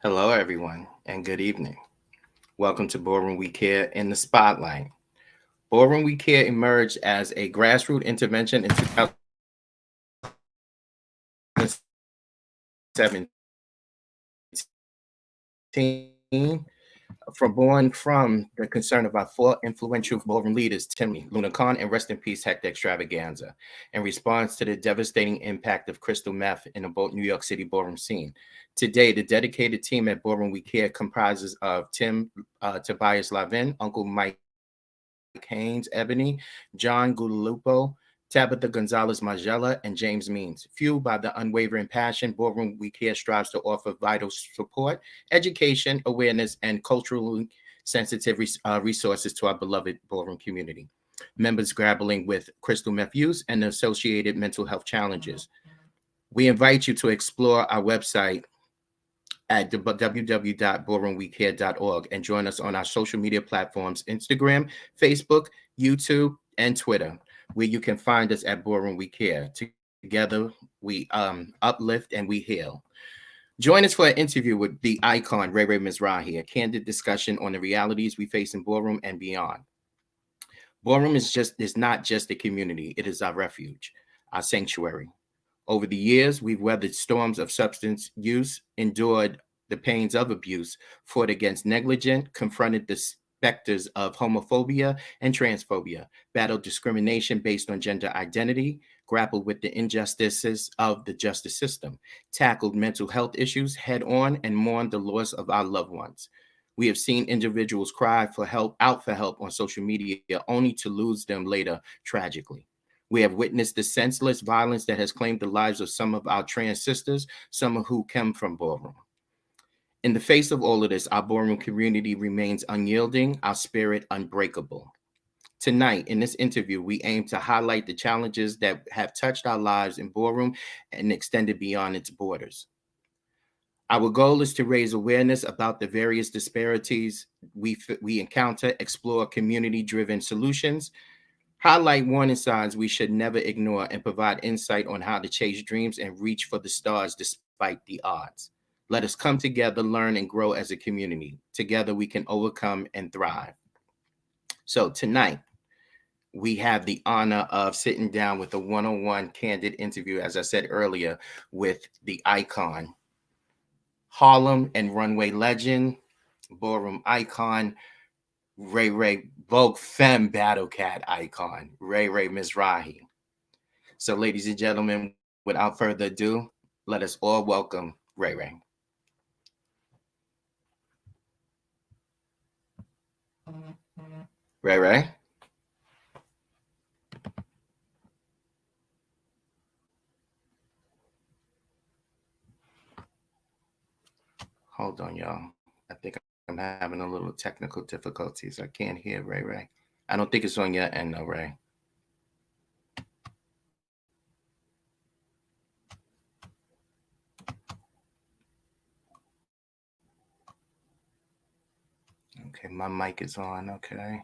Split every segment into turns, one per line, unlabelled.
Hello, everyone, and good evening. Welcome to Ballroom We Care in the Spotlight. Ballroom We Care emerged as a grassroots intervention in 2017, from the concern of our four influential ballroom leaders, Tim Luna Khan, and rest in peace, Hector Extravaganza, in response to the devastating impact of crystal meth in the New York City ballroom scene. Today, the dedicated team at Ballroom We Care comprises of Tim Tobias Lavin, Uncle Mike Haynes Ebony, John Gulupo, Tabitha Gonzalez Magella, and James Means. Fueled by the unwavering passion, Ballroom We Care strives to offer vital support, education, awareness, and culturally sensitive resources to our beloved ballroom community. Members grappling with crystal meth use and associated mental health challenges. We invite you to explore our website at www.ballroomwecare.org and join us on our social media platforms Instagram, Facebook, YouTube, and Twitter, where you can find us at Ballroom We Care. Together, we uplift and we heal. Join us for an interview with the icon Ray Mizrahi, a candid discussion on the realities we face in ballroom and beyond. Ballroom is not just a community; it is our refuge, our sanctuary. Over the years, we've weathered storms of substance use, endured the pains of abuse, fought against negligence, confronted the specters of homophobia and transphobia, battled discrimination based on gender identity, grappled with the injustices of the justice system, tackled mental health issues head on, and mourned the loss of our loved ones. We have seen individuals cry for help, out for help on social media, only to lose them later tragically. We have witnessed the senseless violence that has claimed the lives of some of our trans sisters, some of who come from ballroom. In the face of all of this, our ballroom community remains unyielding, our spirit unbreakable. Tonight, in this interview, we aim to highlight the challenges that have touched our lives in ballroom and extended beyond its borders. Our goal is to raise awareness about the various disparities we encounter, explore community-driven solutions, highlight warning signs we should never ignore, and provide insight on how to chase dreams and reach for the stars despite the odds. Let us come together, learn, and grow as a community. Together, we can overcome and thrive. So, tonight, we have the honor of sitting down with a one on one candid interview, as I said earlier, with the icon, Harlem and runway legend, ballroom icon, Vogue Femme Battle Cat icon, Ray Mizrahi. So, ladies and gentlemen, without further ado, let us all welcome Ray. Ray. Hold on, y'all. I think I'm having a little technical difficulties. I can't hear Ray. I don't think it's on your end, though, Ray. Okay, my mic is on. Okay.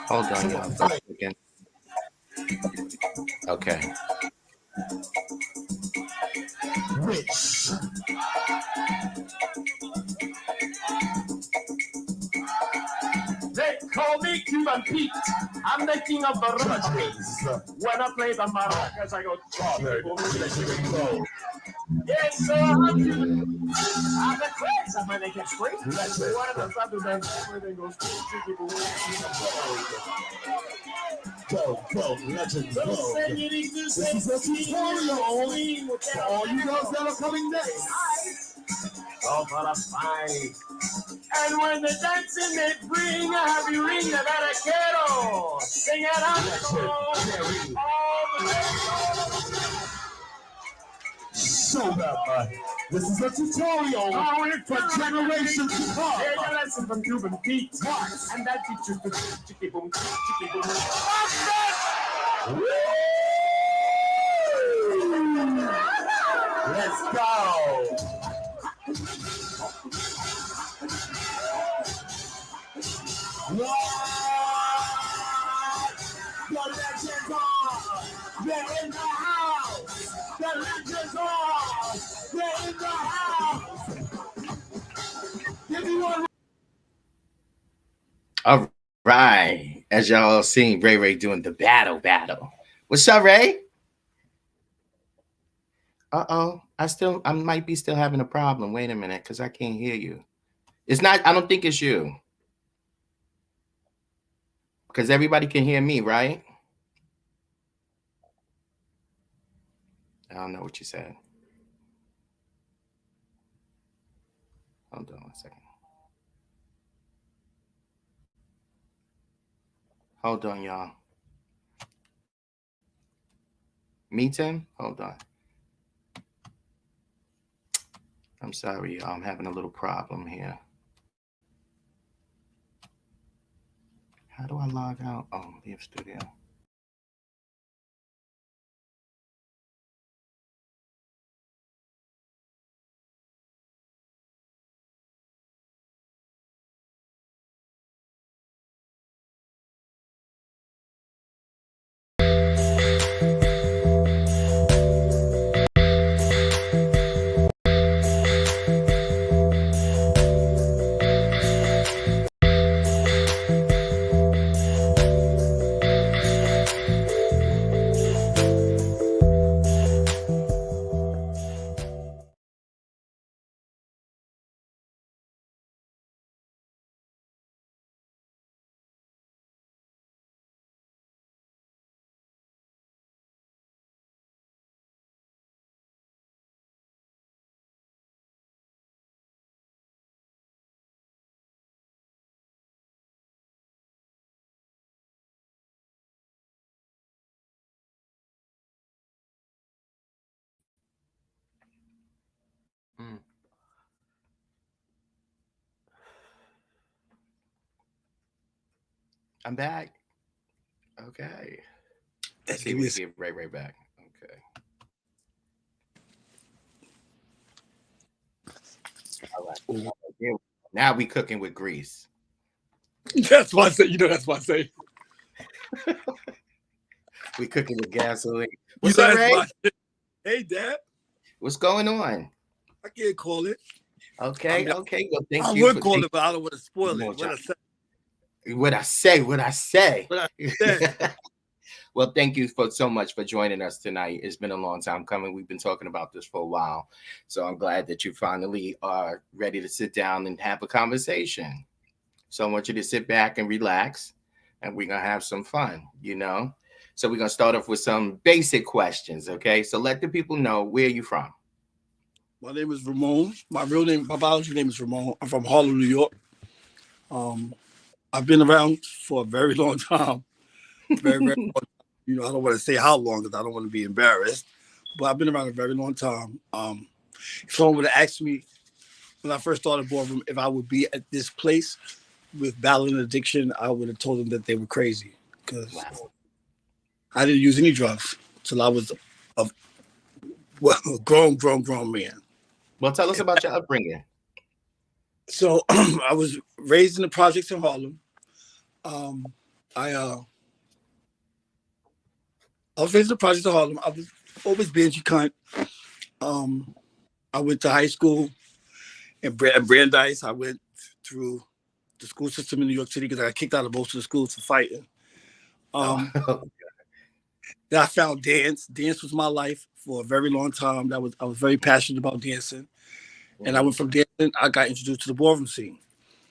Hold on, y'all, for a second. Okay.
They call me Cuban Pete. I'm the king of the rumba. When I play the maracas, I go yes, sir. I'm the crazy. I'm the get straight. That's one of the other than everything goes people go, legend, go. This is a tutorial for all you girls that are coming next. go for the fight. And when the dancing they bring a heavy ring, that I quiero sing it out. Show them. This is a tutorial for generations to come. Here's a lesson from Cuban Pete. And that teaches the chicky boom, chicky boom. Let's go. What? The legends are. They're in the house. The legends are. They're in the house. Give me one.
All right. As y'all seen, Ray doing the battle. What's up, Ray? Uh-oh. I might be still having a problem. Wait a minute, because I can't hear you. It's not, I don't think it's you. Because everybody can hear me, right? I don't know what you said. Hold on 1 second. Hold on, y'all. Me, Tim? Hold on. I'm sorry, y'all. I'm having a little problem here. How do I log out? Oh, leave studio. Mm. I'm back. Okay. Let's see if we can get Ray back. Okay. All right. Now we cooking with grease.
That's what I say. You know, that's what I say.
We cooking with gasoline. What's up, Ray?
Hey, Dad.
What's going on?
I can't call it.
Okay. Well, thank you.
I would call it, but I don't want to spoil it.
What I say. Well, thank you so much for joining us tonight. It's been a long time coming. We've been talking about this for a while. So I'm glad that you finally are ready to sit down and have a conversation. So I want you to sit back and relax, and we're going to have some fun, you know? So we're going to start off with some basic questions, okay? So let the people know, where are you from?
My name is Ramon. My biology name is Ramon. I'm from Harlem, New York. I've been around for a very long time. Very, very long time. You know, I don't want to say how long because I don't want to be embarrassed, but I've been around a very long time. If someone would have asked me when I first started Ballroom if I would be at this place with battling addiction, I would have told them that they were crazy because I didn't use any drugs till I was a grown man.
Well, tell us about your upbringing.
So I was raised in the projects in Harlem. I was raised in the projects in Harlem. I was always Benji cunt. I went to high school in Brandeis. I went through the school system in New York City because I got kicked out of most of the schools for fighting. Then I found dance. Dance was my life for a very long time. I was very passionate about dancing. And I went from dancing, I got introduced to the ballroom scene.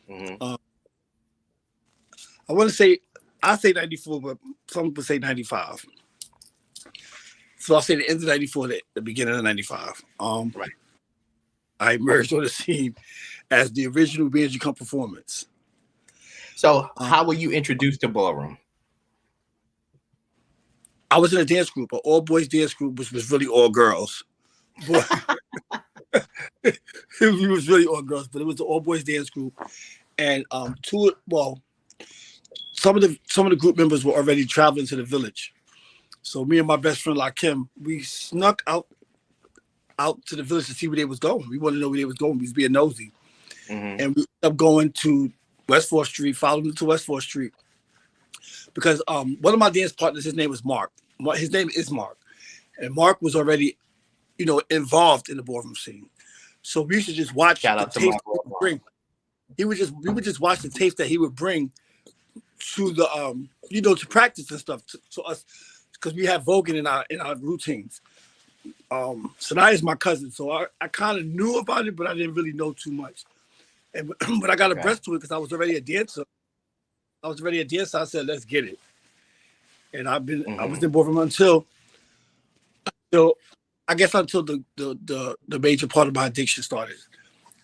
I want to say, I say 94, but some people say 95. So I'll say the end of 94, the beginning of 95.
Right.
I emerged on the scene as the original Benji Come performance.
So, how were you introduced to ballroom?
I was in a dance group, an all boys dance group, which was really all girls. But it was really all girls, but it was an all boys dance group. And some of the group members were already traveling to the village. So me and my best friend Lakim, we snuck out to the village to see where they was going. We wanted to know where they was going. We was being nosy.
Mm-hmm.
And we ended up going to West 4th Street, following them to West 4th Street. Because one of my dance partners, his name was Mark. His name is Mark. And Mark was already, involved in the ballroom scene. So we used to just watch the tapes he would bring. We would just watch the tapes that he would bring to the to practice and stuff to us, because we have voguing in our routines. Sanaya is my cousin, so I kind of knew about it, but I didn't really know too much. And but I got abreast to it because I was already a dancer. I said, let's get it. And I was in ballroom until the major part of my addiction started.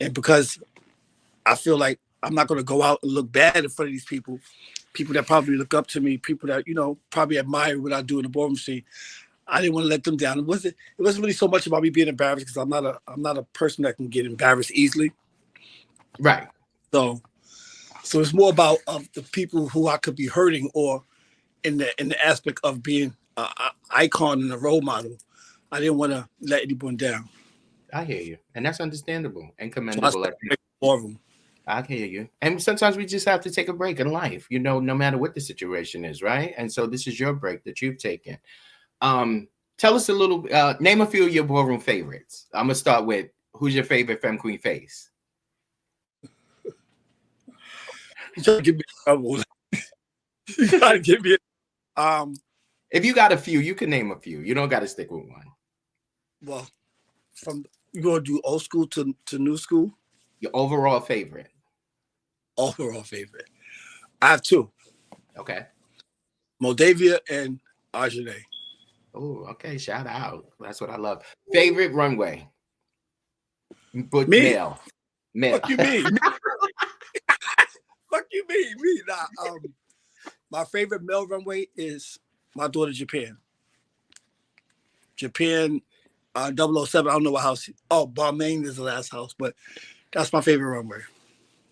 And because I feel like I'm not going to go out and look bad in front of these people that probably look up to me, people that, probably admire what I do in the ballroom scene. I didn't want to let them down. It wasn't really so much about me being embarrassed, because I'm not a person that can get embarrassed easily.
Right.
So it's more about the people who I could be hurting, or in the aspect of being an icon and a role model. I didn't want to let anyone down.
I hear you, and that's understandable and commendable.
So
I hear you. And sometimes we just have to take a break in life, no matter what the situation is, right? And so this is your break that you've taken. Tell us a little, name a few of your ballroom favorites. I'm going to start with, who's your favorite Femme Queen face?
You trying to give me trouble. You trying to give me
if you got a few, you can name a few. You don't got to stick with one.
Well, you going to do old school to new school?
Your overall favorite.
Overall favorite. I have two.
Okay.
Moldavia and Arjane.
Oh, okay. Shout out. That's what I love. Favorite runway. But
me.
Male.
Fuck you mean? Fuck you mean? Me. Nah, my favorite male runway is my daughter Japan. Japan 007. I don't know what house. Balmain is the last house, but that's my favorite runway.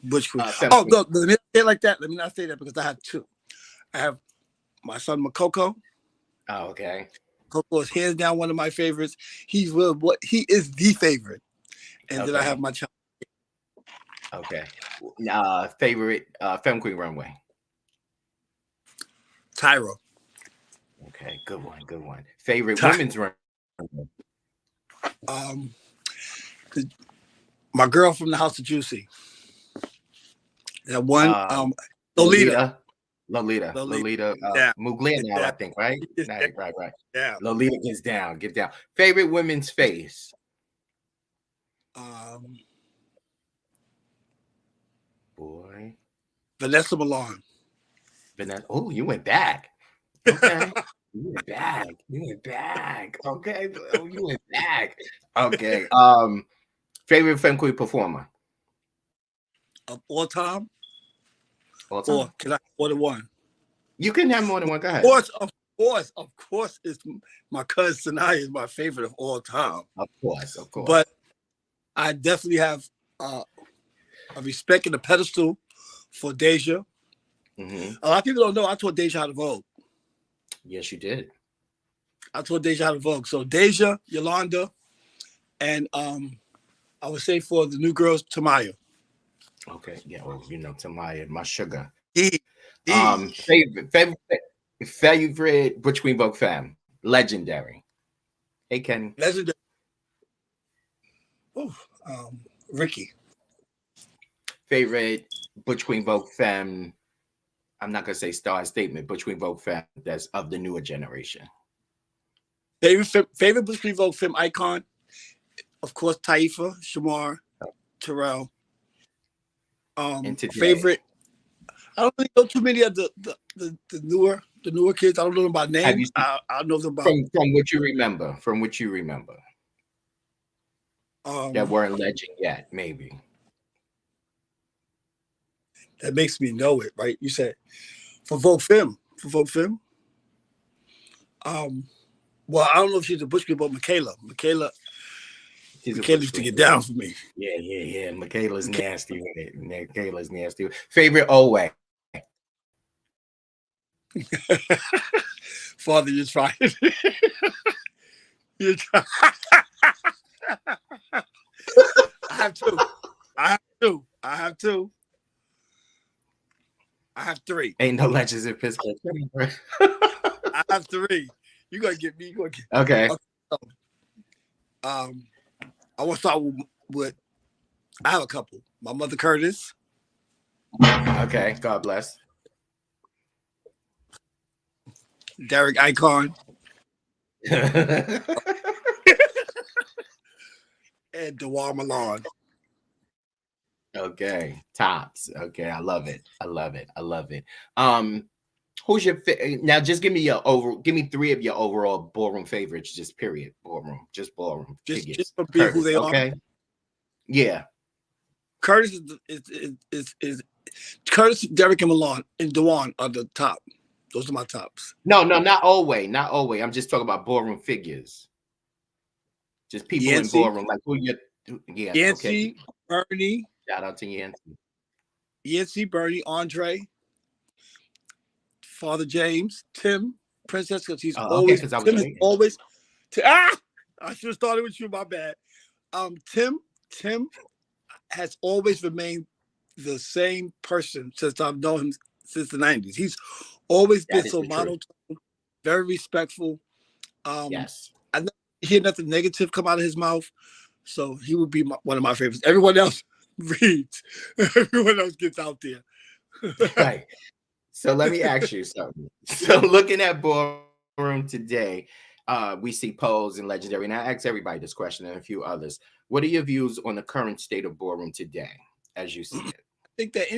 Butch Queen. Look, let me not say it like that. Let me not say that, because I have two. I have my son Makoko.
Oh, okay.
Coco is hands down one of my favorites. He is the favorite. And then I have my child.
Okay. Favorite Femme Queen runway.
Tyro.
Okay, good one. Favorite women's runway.
My girl from the House of Juicy. That one. Lolita.
Muglia now, I think, right? Right.
Yeah.
Lolita get down. Favorite women's face. Boy.
Vanessa Milan.
Oh, you went back. Okay. You went back. Okay. Oh, you went back. Okay. Favorite Femme Queen performer.
Of all time?
All time?
Or can I order one?
You can have more than one. Go ahead.
Of course, it's my cousin Sanaya is my favorite of all time.
Of course.
But I definitely have a respect and a pedestal for Deja.
Mm-hmm.
A lot of people don't know I taught Deja how to vogue.
Yes, you did.
I taught Deja how to vogue. So Deja, Yolanda, and I would say for the new girls, Tamaya.
Okay, yeah, well, Tamaya, my sugar. Favorite Butch Queen Vogue femme, legendary. Hey, Kenny.
Legendary. Ricky.
Favorite Butch Queen Vogue femme. I'm not gonna say star statement. Butch Queen Vogue femme that's of the newer generation.
Favorite Butch Queen Vogue femme icon, of course, Taifa, Shamar, Terrell. Favorite. I don't really know too many of the newer kids. I don't know them by name. I know them by
from what you remember. That weren't legend yet, maybe.
That makes me know it, right? You said for Vogue Film. For Vogue Film. Well, I don't know if she's a Bush girl, but Michaela. Michaela used to get down for me.
Yeah. Michaela's nasty with it. Michaela's nasty. Favorite Owe?
Father, you're trying. You're trying. I have two. I have three.
Ain't no legends in Pittsburgh.
I have three. You gonna get me.
Okay.
So, I want to start with. I have a couple. My mother Curtis.
Okay. God bless.
Derek Icon. And DeWar Milan.
Okay, tops. Okay, I love it. Who's your now? Just give me three of your overall ballroom favorites. Just period. Ballroom. Just
for being who they
are. Yeah.
Curtis is Curtis, Derek, and Milan, and Dewan are the top. Those are my tops.
No, not always. I'm just talking about ballroom figures. Just people
Yancey,
in ballroom, like who you. Yeah.
Yancey,
okay.
Bernie.
Shout out to Yancey.
Yancey, Bernie, Andre, Father James, Tim, Princess, because he's always. Tim is always. I should have started with you. My bad. Tim has always remained the same person since I've known him since the 90s. He's always been so monotone, very respectful.
Yes.
I never hear nothing negative come out of his mouth. So he would be one of my favorites. Everyone else reads. Everyone else gets out there.
Right. So let me ask you something. So looking at ballroom today, we see Pose and Legendary. And I ask everybody this question and a few others. What are your views on the current state of ballroom today, as you see it?
I think that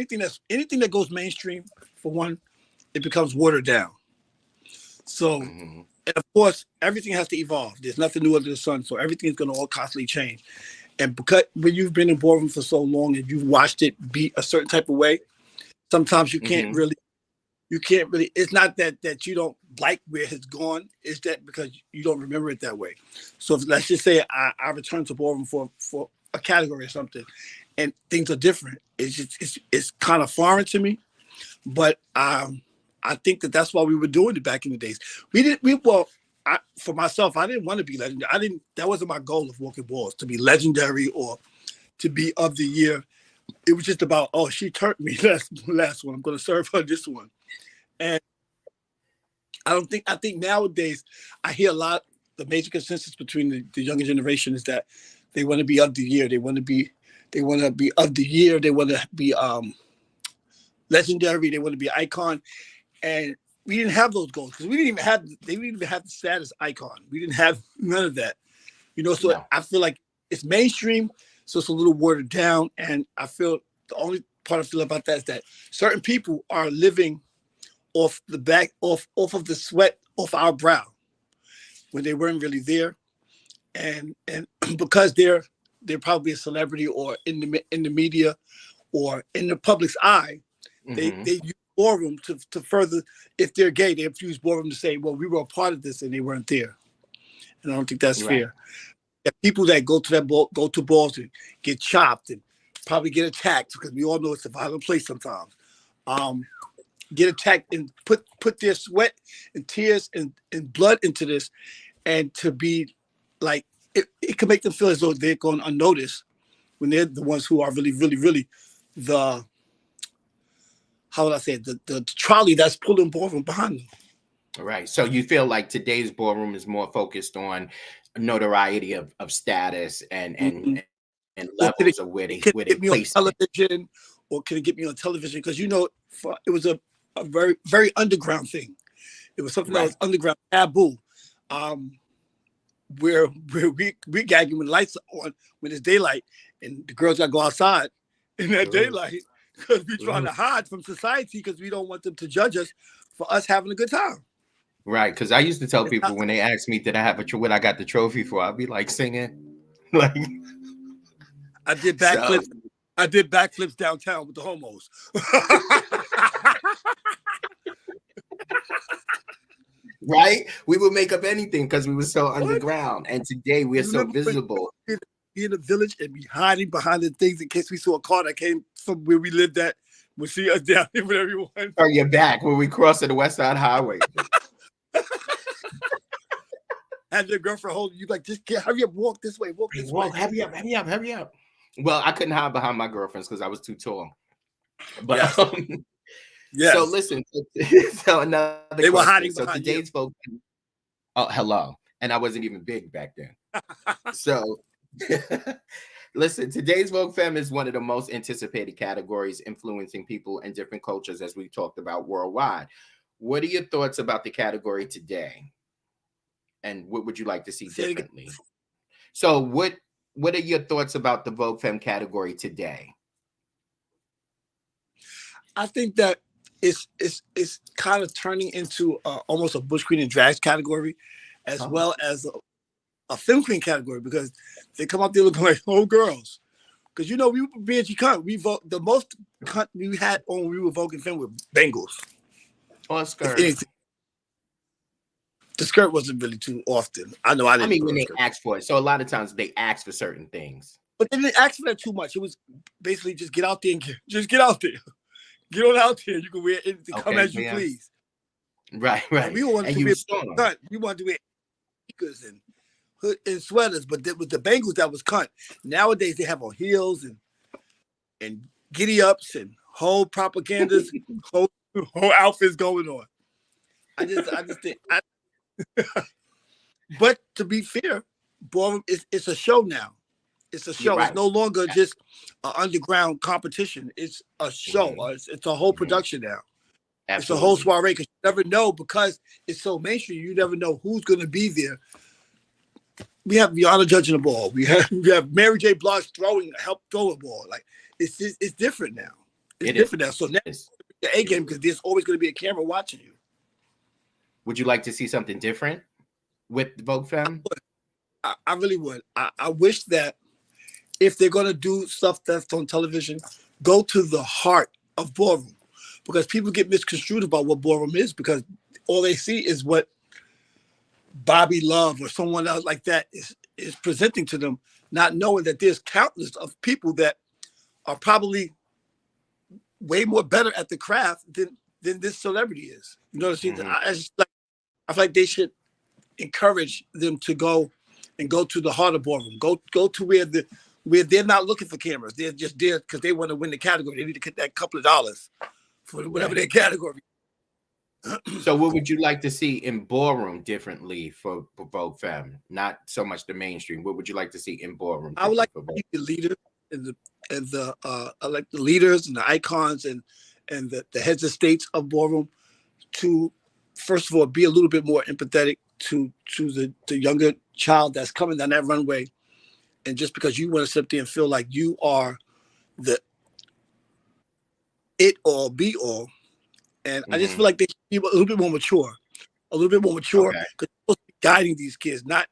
anything that goes mainstream, for one, it becomes watered down. So, and of course, everything has to evolve. There's nothing new under the sun, so everything is going to all constantly change. And because when you've been in ballroom for so long and you've watched it be a certain type of way, sometimes you can't really. It's not that you don't like where it's gone. It's that because you don't remember it that way. So let's just say I return to ballroom for a category or something, and things are different. It's kind of foreign to me, but I think that's why we were doing it back in the days. For myself, I didn't want to be legendary. That wasn't my goal of walking balls, to be legendary or to be of the year. It was just about, she turned me last one. I'm going to serve her this one. And I think nowadays I hear a lot, the major consensus between the younger generation is that they want to be of the year. They want to be of the year. They want to be legendary. They want to be icon. And we didn't have those goals because they didn't even have the status icon. We didn't have none of that. So no. I feel like it's mainstream, so it's a little watered down. And I feel the only part I feel about that is that certain people are living off the back, off of the sweat off our brow when they weren't really there. And because they're probably a celebrity or in the media or in the public's eye, they use ballroom to further, if they're gay, they use ballroom to say, well, we were a part of this and they weren't there. And I don't think that's fair. Yeah, people that go to balls and get chopped and probably get attacked, because we all know it's a violent place sometimes. Get attacked and put their sweat and tears and blood into this, and to be like, it can make them feel as though they're going unnoticed when they're the ones who are really, really, really the, how would I say it, the trolley that's pulling ballroom behind them.
All right. So you feel like today's ballroom is more focused on notoriety of status and levels of where they place
television, or can it get me on television? Because it was a very, very underground thing. It was something that was underground, taboo. Where we gagging when lights are on, when it's daylight, and the girls got to go outside in that daylight because we're trying to hide from society because we don't want them to judge us for us having a good time.
Right, because I used to tell people when they ask me, did I have what I got the trophy for? I'd be like singing, like
I did
So,
backflips. I did backflips downtown with the homos.
right? We would make up anything because we were so
What?
underground. And today we're so
Remember when
visible.
be in the village and be hiding behind the things in case we saw a car that came from where we lived at would see us down there with everyone.
Turn your back when we cross the West Side Highway.
Had your girlfriend hold you like, just get, hurry up, walk this way, walk this way.
Hurry up, hurry up, hurry up. Well, I couldn't hide behind my girlfriends because I was too tall. But
Yes. Yes.
So listen, so another
They were
question.
hiding
So
behind
today's folk, oh hello, and I wasn't even big back then. So listen, today's Vogue Femme is one of the most anticipated categories influencing people in different cultures, as we talked about worldwide. What are your thoughts about the category today? And what would you like to see differently? So what are your thoughts about the Vogue Femme category today?
I think that it's kind of turning into almost a bush queen and drags category, as well as a film queen category, because they come out there looking like old girls. Because you know we were being cunt. We vote the most cunt we had on when we were voting film with Bengals.
Or skirt.
The skirt wasn't really too often. I know I didn't.
I mean, when they asked for it, so a lot of times they ask for certain things,
but they didn't ask for that too much. It was basically just get out there and get out there. Get on out there. You can wear anything. Come as you please.
Right.
And we wanted to wear cunt. We wanted to wear sneakers and hood and sweaters, but with the Bengals that was cunt. Nowadays they have on heels and giddy ups and whole propagandas, whole outfits going on. I just think. But to be fair, Ballroom it's a show now. It's a show. Right. It's no longer just an underground competition. It's a show. It's a whole production now. Absolutely. It's a whole soiree, because you never know, because it's so mainstream. You never know who's going to be there. We have Rihanna judging the ball. We have Mary J. Blige help throw a ball. Like it's different now. It's different now. So next the A game, because there's always going to be a camera watching you.
Would you like to see something different with Vogue Femme?
I really would. I wish that if they're going to do stuff that's on television, go to the heart of Ballroom, because people get misconstrued about what Ballroom is, because all they see is what Bobby Love or someone else like that is presenting to them, not knowing that there's countless of people that are probably way more better at the craft than this celebrity is. You know what I'm saying? I feel like they should encourage them to go to the heart of Ballroom. Go to where they're not looking for cameras. They're just there because they want to win the category. They need to get that couple of dollars for whatever their category.
So what would you like to see in Ballroom differently for Vogue Femme? Not so much the mainstream. What would you like to see in Ballroom?
I would like to see the leaders like the leaders and the icons and the heads of states of Ballroom to, first of all, be a little bit more empathetic to the younger child that's coming down that runway. And just because you want to sit there and feel like you are the it all, be all. And I just feel like they should be a little bit more mature. Because they're supposed to be guiding these kids, not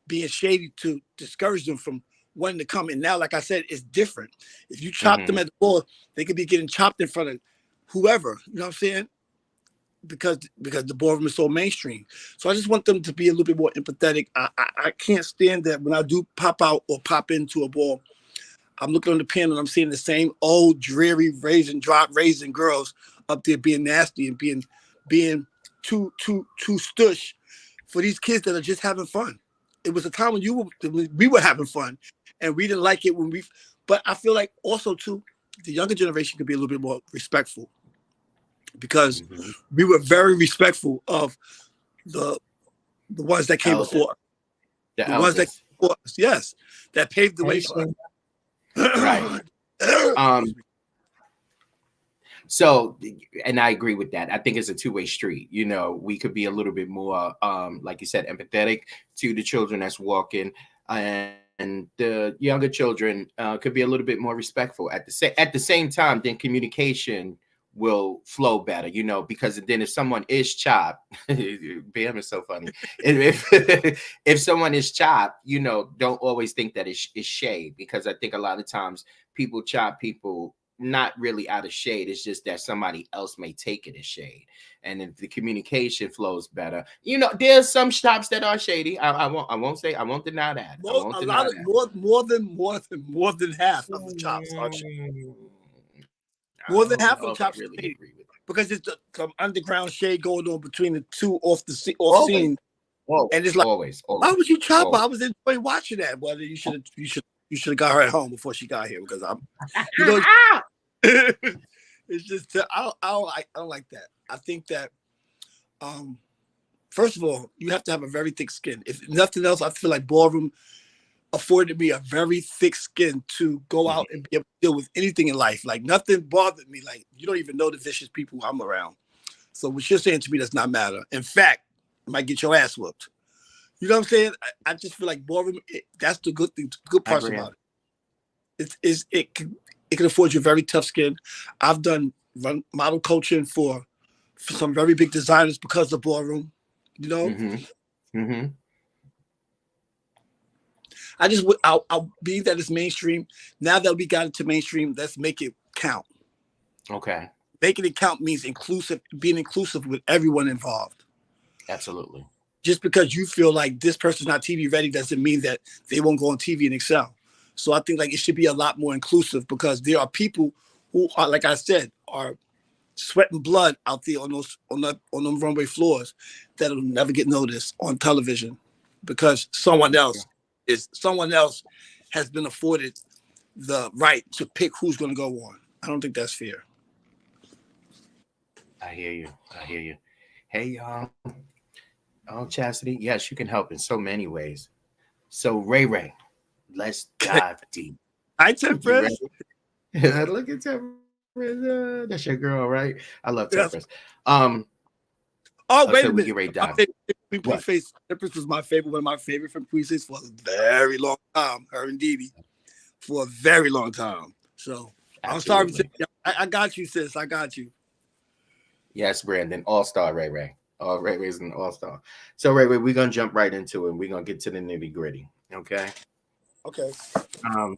being shady to discourage them from wanting to come. And now, like I said, it's different. If you chop them at the ball, they could be getting chopped in front of whoever. You know what I'm saying? Because the Ballroom is so mainstream. So I just want them to be a little bit more empathetic. I can't stand that when I do pop out or pop into a ball, I'm looking on the panel and I'm seeing the same old dreary raisin girls up there being nasty and being too stush for these kids that are just having fun. It was a time when we were having fun and we didn't like it but I feel like also too, the younger generation could be a little bit more respectful, because we were very respectful of the ones that came before. The ones that came before us, yes, that paved the way for us.
Right. So, and I agree with that. I think it's a two-way street. You know, we could be a little bit more, like you said, empathetic to the children that's walking, and the younger children could be a little bit more respectful. At the same time, then communication will flow better, you know, because then if someone is chopped, Bam is so funny. If someone is chopped, you know, don't always think that it's shade, because I think a lot of times people chop people not really out of shade. It's just that somebody else may take it as shade. And if the communication flows better, you know, there's some shops that are shady. I won't deny that. I
More,
won't
a
deny
lot of
that.
more than half of the chops are shady. More
I
than
don't
half
know
of
if I
chops
really
are shady
agree with that.
because it's some underground shade going on between the two off
Always,
scene, and
always,
it's like,
always,
why
always,
would you chop her? I
always.
was enjoying watching that. Well, you should have got her at home before she got here because you know, it's just I don't like that. I think that um, first of all, you have to have a very thick skin. If nothing else, I feel like Ballroom afforded me a very thick skin to go out and be able to deal with anything in life. Like nothing bothered me. Like you don't even know the vicious people I'm around. So what you're saying to me does not matter. In fact, it might get your ass whooped. You know what I'm saying? I just feel like Ballroom. That's the good thing. Good
I
parts
agree.
about it. It can afford you a very tough skin. I've done model coaching for some very big designers because of Ballroom. You know,
Mm-hmm.
I'll be that it's mainstream. Now that we got into mainstream, let's make it count.
Okay.
Making it count means being inclusive with everyone involved.
Absolutely.
Just because you feel like this person's not TV ready doesn't mean that they won't go on TV and excel. So I think like it should be a lot more inclusive because there are people who are, like I said, are sweating blood out there on them runway floors that'll never get noticed on television because someone else has been afforded the right to pick who's going to go on. I don't think that's fair.
I hear you. I hear you. Hey, y'all. Oh, Chastity. Yes, you can help in so many ways. So, Ray, let's dive deep.
I
You
Tempress.
ready? Look at Temperance. That's your girl, right? I love
Yes.
Temperance.
Oh,
So
wait a
we
minute.
get ready to
My
dive.
favorite
What?
Preface. Tempress was my favorite. One of my favorite from Preface for a very long time. Her and Dee Dee for a very long time. So I'm sorry.
Absolutely.
I got you, sis. I got you.
Yes, Brandon. All-star Ray. Oh, Ray's an all-star. So, Ray, we're going to jump right into it. We're going to get to the nitty-gritty. Okay?
Okay.
Um,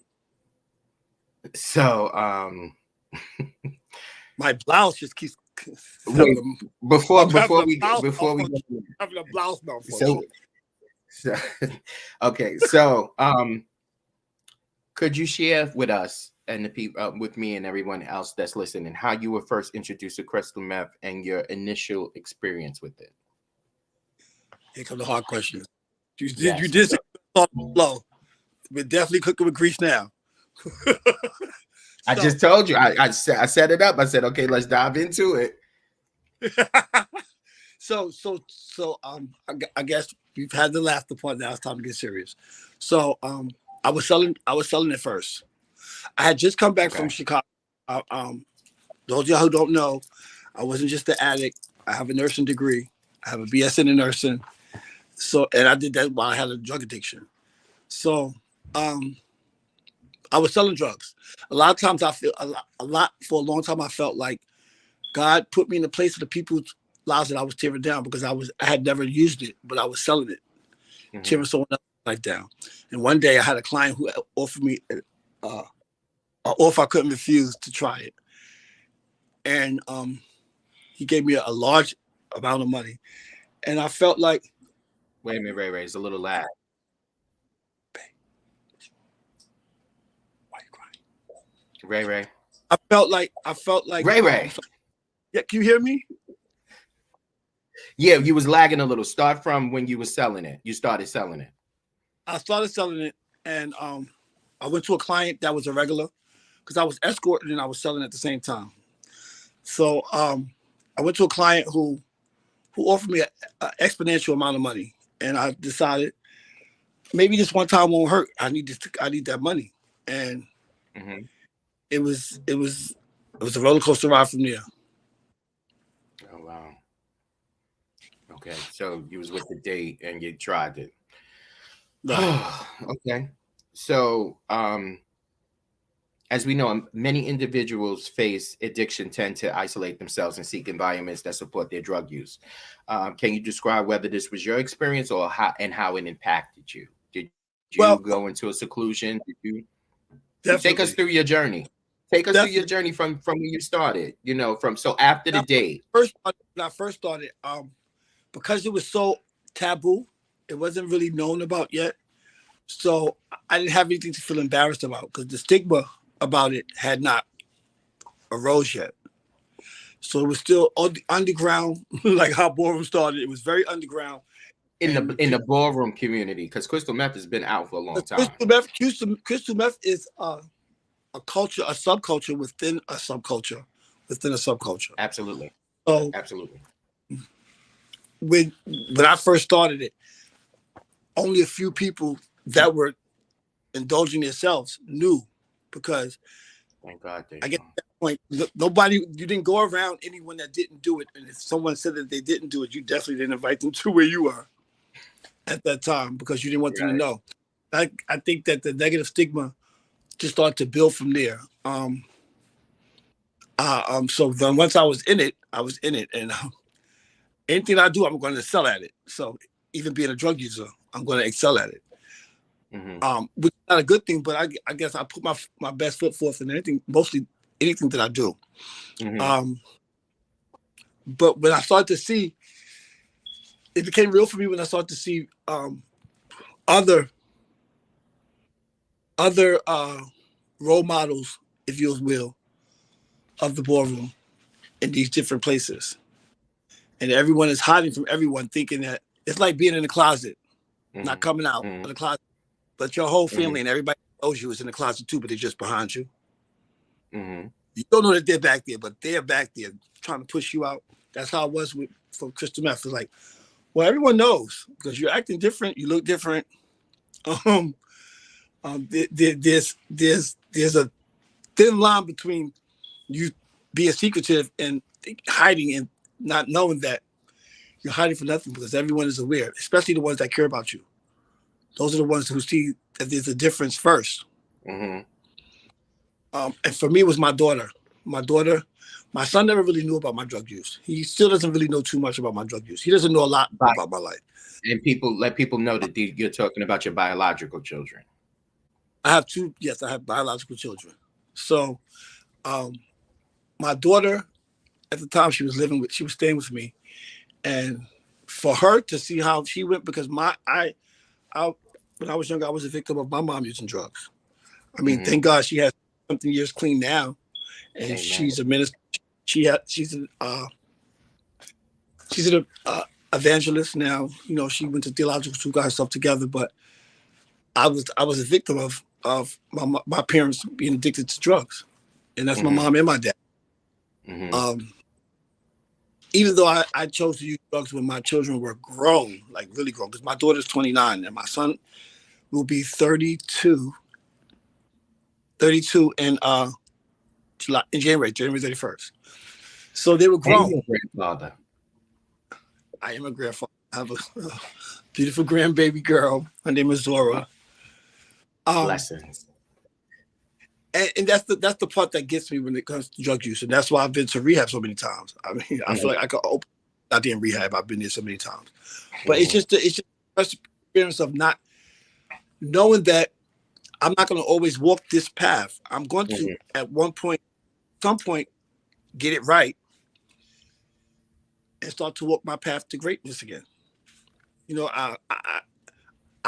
so,
My blouse just keeps
wait,
I'm having a blouse
before we
malfunction.
go,
Having a blouse
so,
malfunction.
so okay, so could you share with us and the people, with me and everyone else that's listening, how you were first introduced to crystal meth and your initial experience with it?
Here come the hard questions. You
Yes,
did
what's
say
up?
low. We're definitely cooking with grease now.
I
so
just told you. I set it up. I said, okay, let's dive into it.
I guess we've had the laughter part. Now it's time to get serious. So I was selling it first. I had just come back from
Okay.
Chicago. Those of y'all who don't know, I wasn't just an addict. I have a nursing degree. I have a BS in nursing. So and I did that while I had a drug addiction. So I was selling drugs. A lot of times I feel a lot for a long time I felt like God put me in the place of the people's lives that I was tearing down because I had never used it, but I was selling it, tearing someone else's life down. And one day I had a client who offered me an offer I couldn't refuse to try it. And he gave me a large amount of money. And I felt like
Wait a minute, Ray. It's a little loud.
why are you crying?
Ray.
I felt like
Ray.
yeah, can you hear me?
Yeah, you was lagging a little. Start from when you was selling it. You started selling it.
I started selling it and I went to a client that was a regular because I was escorting and I was selling at the same time. So I went to a client who offered me an exponential amount of money, and I decided maybe this one time won't hurt. I need that money, and it was a roller coaster ride from there.
Oh wow. Okay, so you was with the date and you tried it.
Right.
Okay. So as we know, many individuals face addiction, tend to isolate themselves and seek environments that support their drug use. Can you describe whether this was your experience or how it impacted you? Did you
Well,
go into a seclusion? Did you take us
definitely.
through your journey? Take us through your
Definitely.
journey from where you started. From so after the
Now,
day.
when I first started, because it was so taboo, it wasn't really known about yet. So I didn't have anything to feel embarrassed about because the stigma about it had not arose yet. So it was still underground, like how Ballroom started. It was very underground.
In
And
the ballroom community, because crystal meth has been out for a long time.
crystal meth is a culture, a subculture within a subculture, within a subculture.
Absolutely.
So
Absolutely.
when I first started it, only a few people that were indulging themselves knew, because
Thank God.
I get to that point. Nobody, you didn't go around anyone that didn't do it, and if someone said that they didn't do it, you definitely didn't invite them to where you are at that time because you didn't want them to know. I think that the negative stigma just started to build from there. So then once I was in it, and anything I do, I'm going to excel at it. So even being a drug user, I'm going to excel at it.
Mm-hmm.
Which is not a good thing, but I guess I put my best foot forth in mostly anything that I do.
Mm-hmm.
But when I started to see, it became real for me when I started to see other role models, if you will, of the ballroom in these different places. And everyone is hiding from everyone, thinking that it's like being in the closet, not coming out of the closet. But your whole family and everybody knows you is in the closet too, but they're just behind you.
Mm-hmm.
You don't know that they're back there, but they're back there trying to push you out. That's how it was for crystal meth. It's like, well, everyone knows because you're acting different, you look different. There's a thin line between you being secretive and hiding and not knowing that you're hiding for nothing, because everyone is aware, especially the ones that care about you. Those are the ones who see that there's a difference first.
Mm-hmm.
And for me, it was my daughter. My son never really knew about my drug use. He still doesn't really know too much about my drug use. He doesn't know a lot about my life.
And let people know that you're talking about your biological children.
I have two. Yes, I have biological children. So, my daughter, at the time she was staying with me, and for her to see how she went, because when I was younger, I was a victim of my mom using drugs. I mean, thank God she has something years clean now, and
Amen.
she's a minister. She's an evangelist now. You know, she went to theological school, got herself together. But I was a victim of my parents being addicted to drugs, and that's my mom and my dad. Even though I chose to use drugs when my children were grown, like really grown, because my daughter's 29 and my son will be 32 in January 31st. So they were grown.
And your grandfather.
I am a grandfather. I have a beautiful grandbaby girl. Her name is Zora.
Blessings.
And that's the part that gets me when it comes to drug use, and that's why I've been to rehab so many times. I mean, I feel like I could open out there in rehab. I've been there so many times, but it's just the experience of not knowing that I'm not going to always walk this path. I'm going to at some point, get it right and start to walk my path to greatness again. You know, I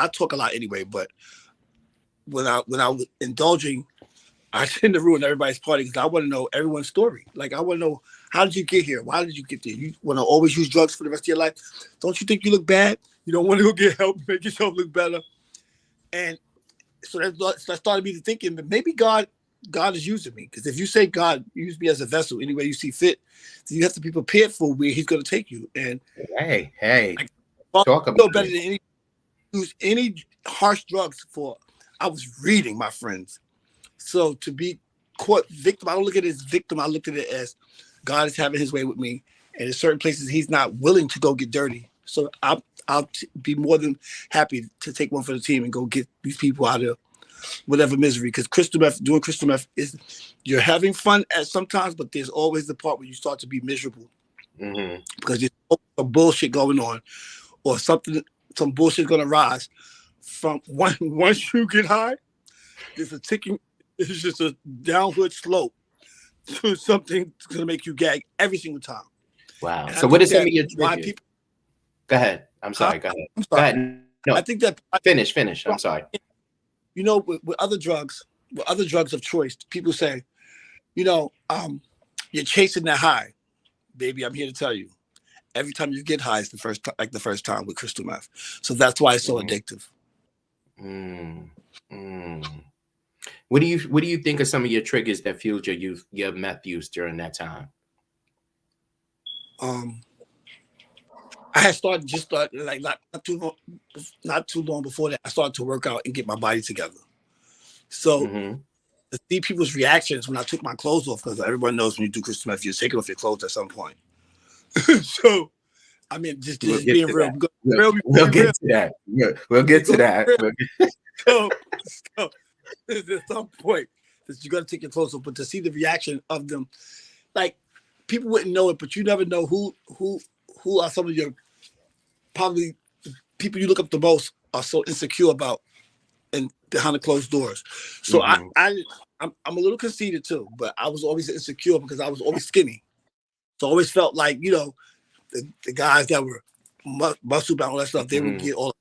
talk a lot anyway, but when I was indulging, I tend to ruin everybody's party because I want to know everyone's story. Like, I want to know, how did you get here? Why did you get there? You want to always use drugs for the rest of your life? Don't you think you look bad? You don't want to go get help, make yourself look better. And so that started me to thinking that maybe God is using me. Because if you say God used me as a vessel any way you see fit, then you have to be prepared for where he's going to take you. And
hey,
talk about better than any harsh drugs for. I was reading, my friends. So to be caught victim, I don't look at it as victim. I look at it as God is having his way with me. And in certain places, he's not willing to go get dirty. So I'll be more than happy to take one for the team and go get these people out of whatever misery. Because doing crystal meth is, you're having fun at sometimes, but there's always the part where you start to be miserable because there's some bullshit going on, or some bullshit going to rise from once you get high. There's a ticking. It's just a downward slope to something that's going to make you gag every single time.
Wow.
And
so what is some of your
why
triggers?
people?
Go ahead. I'm sorry. Go ahead.
I'm
Go
sorry.
ahead. No,
I think that
finish. I'm sorry.
You know, with other drugs of choice, people say, you know, you're chasing that high, baby. I'm here to tell you, every time you get high is the first time with crystal meth. So that's why it's so addictive.
What do you think are some of your triggers that fueled your meth use during that time?
I had started like not too long before that. I started to work out and get my body together. So to see people's reactions when I took my clothes off, because everyone knows when you do crystal meth, you're taking off your clothes at some point. So I mean, just being real.
We'll get to that. We'll get to that.
So there's at some point that you got to take your clothes off, but to see the reaction of them, like people wouldn't know it, but you never know who are some of your probably people you look up the most are so insecure about and behind the closed doors. So I'm a little conceited too, but I was always insecure because I was always skinny. So I always felt like, you know, the guys that were muscle bound, all that stuff, they would get all.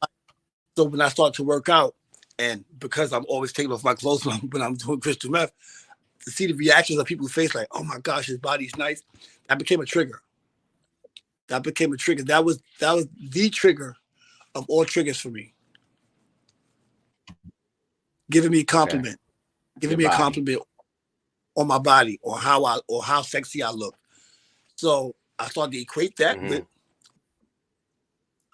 So when I started to work out, and because I'm always taking off my clothes when I'm doing crystal meth, to see the reactions of people's face, like, oh my gosh, his body's nice, that became a trigger. That was the trigger of all triggers for me. Giving me a compliment, giving me a compliment on my body, or how sexy I look. So I started to equate that with,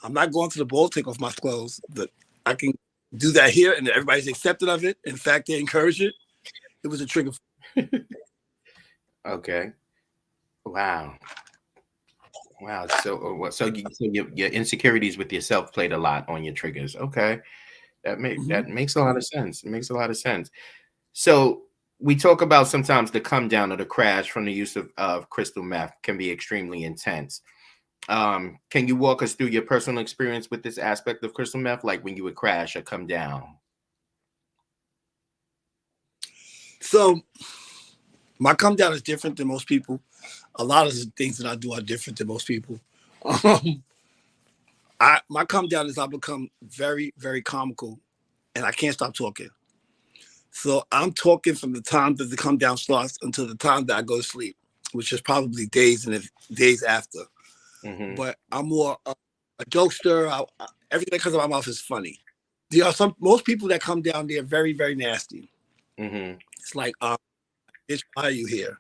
I'm not going to the ball, take off my clothes, but I can do that here, and everybody's accepted of it. In fact, they encourage it. It was a trigger.
Okay. Wow. So your insecurities with yourself played a lot on your triggers. Okay. That makes a lot of sense. It makes a lot of sense. So we talk about sometimes the come down or the crash from the use of crystal meth can be extremely intense. Can you walk us through your personal experience with this aspect of crystal meth, like when you would crash or come down?
So my come down is different than most people. A lot of the things that I do are different than most people. My come down is I become very, very comical, and I can't stop talking. So I'm talking from the time that the come down starts until the time that I go to sleep, which is probably days and days after. But I'm more a jokester. Everything that comes out of my mouth is funny. There are most people that come down, they're very, very nasty. It's like, bitch, why are you here?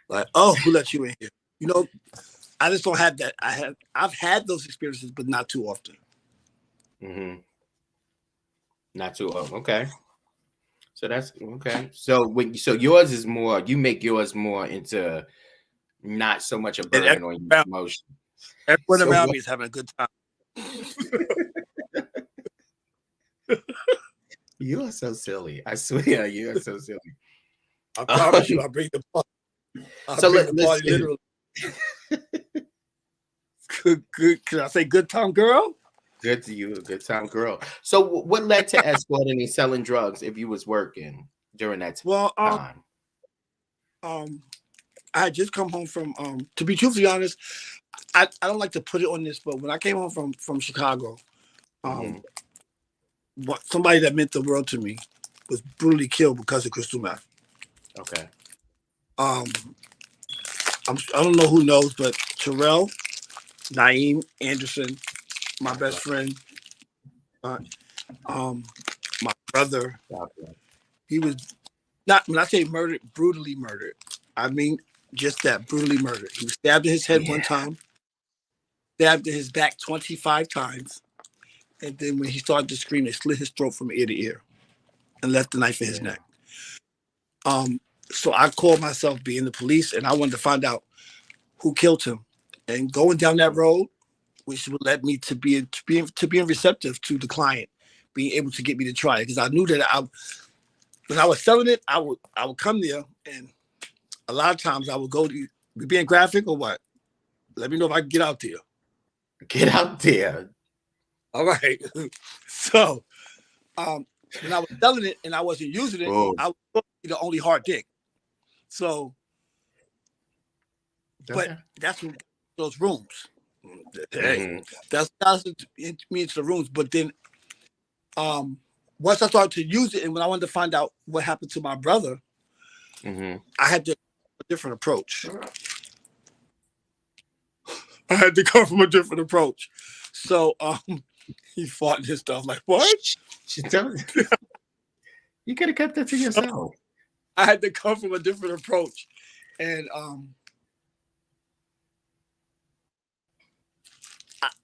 Like, oh, who let you in here? You know, I just don't have that. I've had those experiences, but not too often.
Not too often. Okay. So that's okay. So yours is more. You make yours more into not so much a burden on your emotion.
Everyone around me is having a good time.
You are so silly. I swear, you are so silly.
I promise you, I'll bring the party. Party literally. Good. Can I say good time, girl?
Good to you, good time, girl. So what led to escorting and selling drugs if you was working during that time?
Well, I had just come home from, to be truthfully honest, I don't like to put it on this, but when I came home from Chicago, somebody that meant the world to me was brutally killed because of crystal meth.
Okay.
I don't know who knows, but Terrell, Naeem Anderson, my best friend, my brother, he was not, when I say murdered, brutally murdered, I mean just that, brutally murdered. He was stabbed in his head one time, stabbed in his back 25 times, and then when he started to scream, they slit his throat from ear to ear and left the knife in his neck. So I called myself being the police, and I wanted to find out who killed him. And going down that road, which would let me to being receptive to the client, being able to get me to try it because I knew that when I was selling it, I would come there, and a lot of times I would go to be being graphic or what. Let me know if I can get out there.
Get out there.
All right. So when I was selling it and I wasn't using it,
Oh,
I was the only hard dick. So, but
okay.
that's what those rooms. Hey,
Mhm.
that's me into the rooms. But then once I started to use it and when I wanted to find out what happened to my brother,
Mhm.
I had a different approach. I had to come from a different approach. So he fought and stuff like what?
You could have kept that to yourself.
I had to come from a different approach. And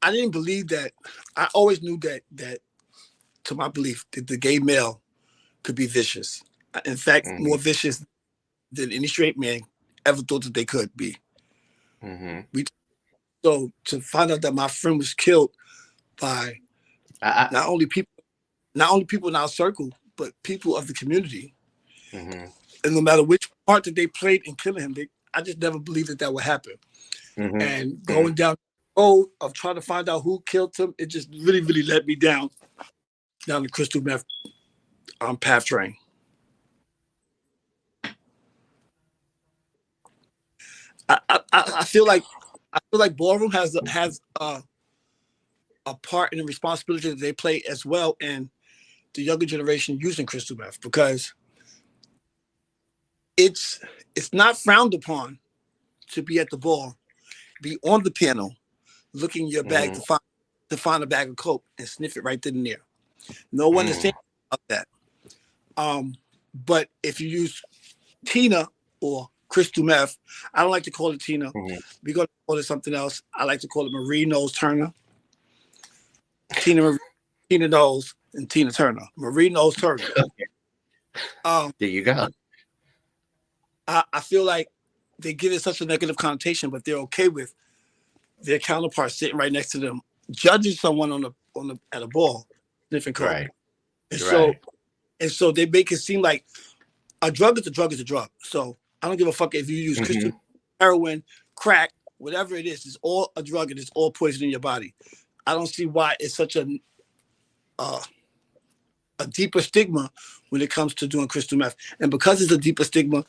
I didn't believe that. I always knew that to my belief that the gay male could be vicious. In fact,
Mhm.
more vicious than any straight man ever thought that they could be.
Mhm.
So to find out that my friend was killed by
I,
not only people in our circle, but people of the community,
mhm.
and no matter which part that they played in killing him, I just never believed that would happen.
Mhm.
And going down the road of trying to find out who killed him, it just really, really led me down the crystal meth path train. I feel like Ballroom has a part in the responsibility that they play as well in the younger generation using crystal meth because it's not frowned upon to be at the bar, be on the piano, looking in your bag
Mhm.
to find a bag of coke and sniff it right then and there. No one is saying
Mhm.
about that. But if you use Tina or crystal meth, I don't like to call it Tina.
Mhm.
We're gonna call it something else. I like to call it Marie Knowles Turner. Tina Knowles and Tina Turner. Marie Knowles Turner.
There you go.
I feel like they give it such a negative connotation, but they're okay with their counterpart sitting right next to them, judging someone at a ball, sniffing coke.
Right.
And
Right.
so they make it seem like a drug is a drug is a drug. So I don't give a fuck if you use crystal,
Mhm.
heroin, crack, whatever it is. It's all a drug and it's all poison in your body. I don't see why it's such a deeper stigma when it comes to doing crystal meth. And because it's a deeper stigma,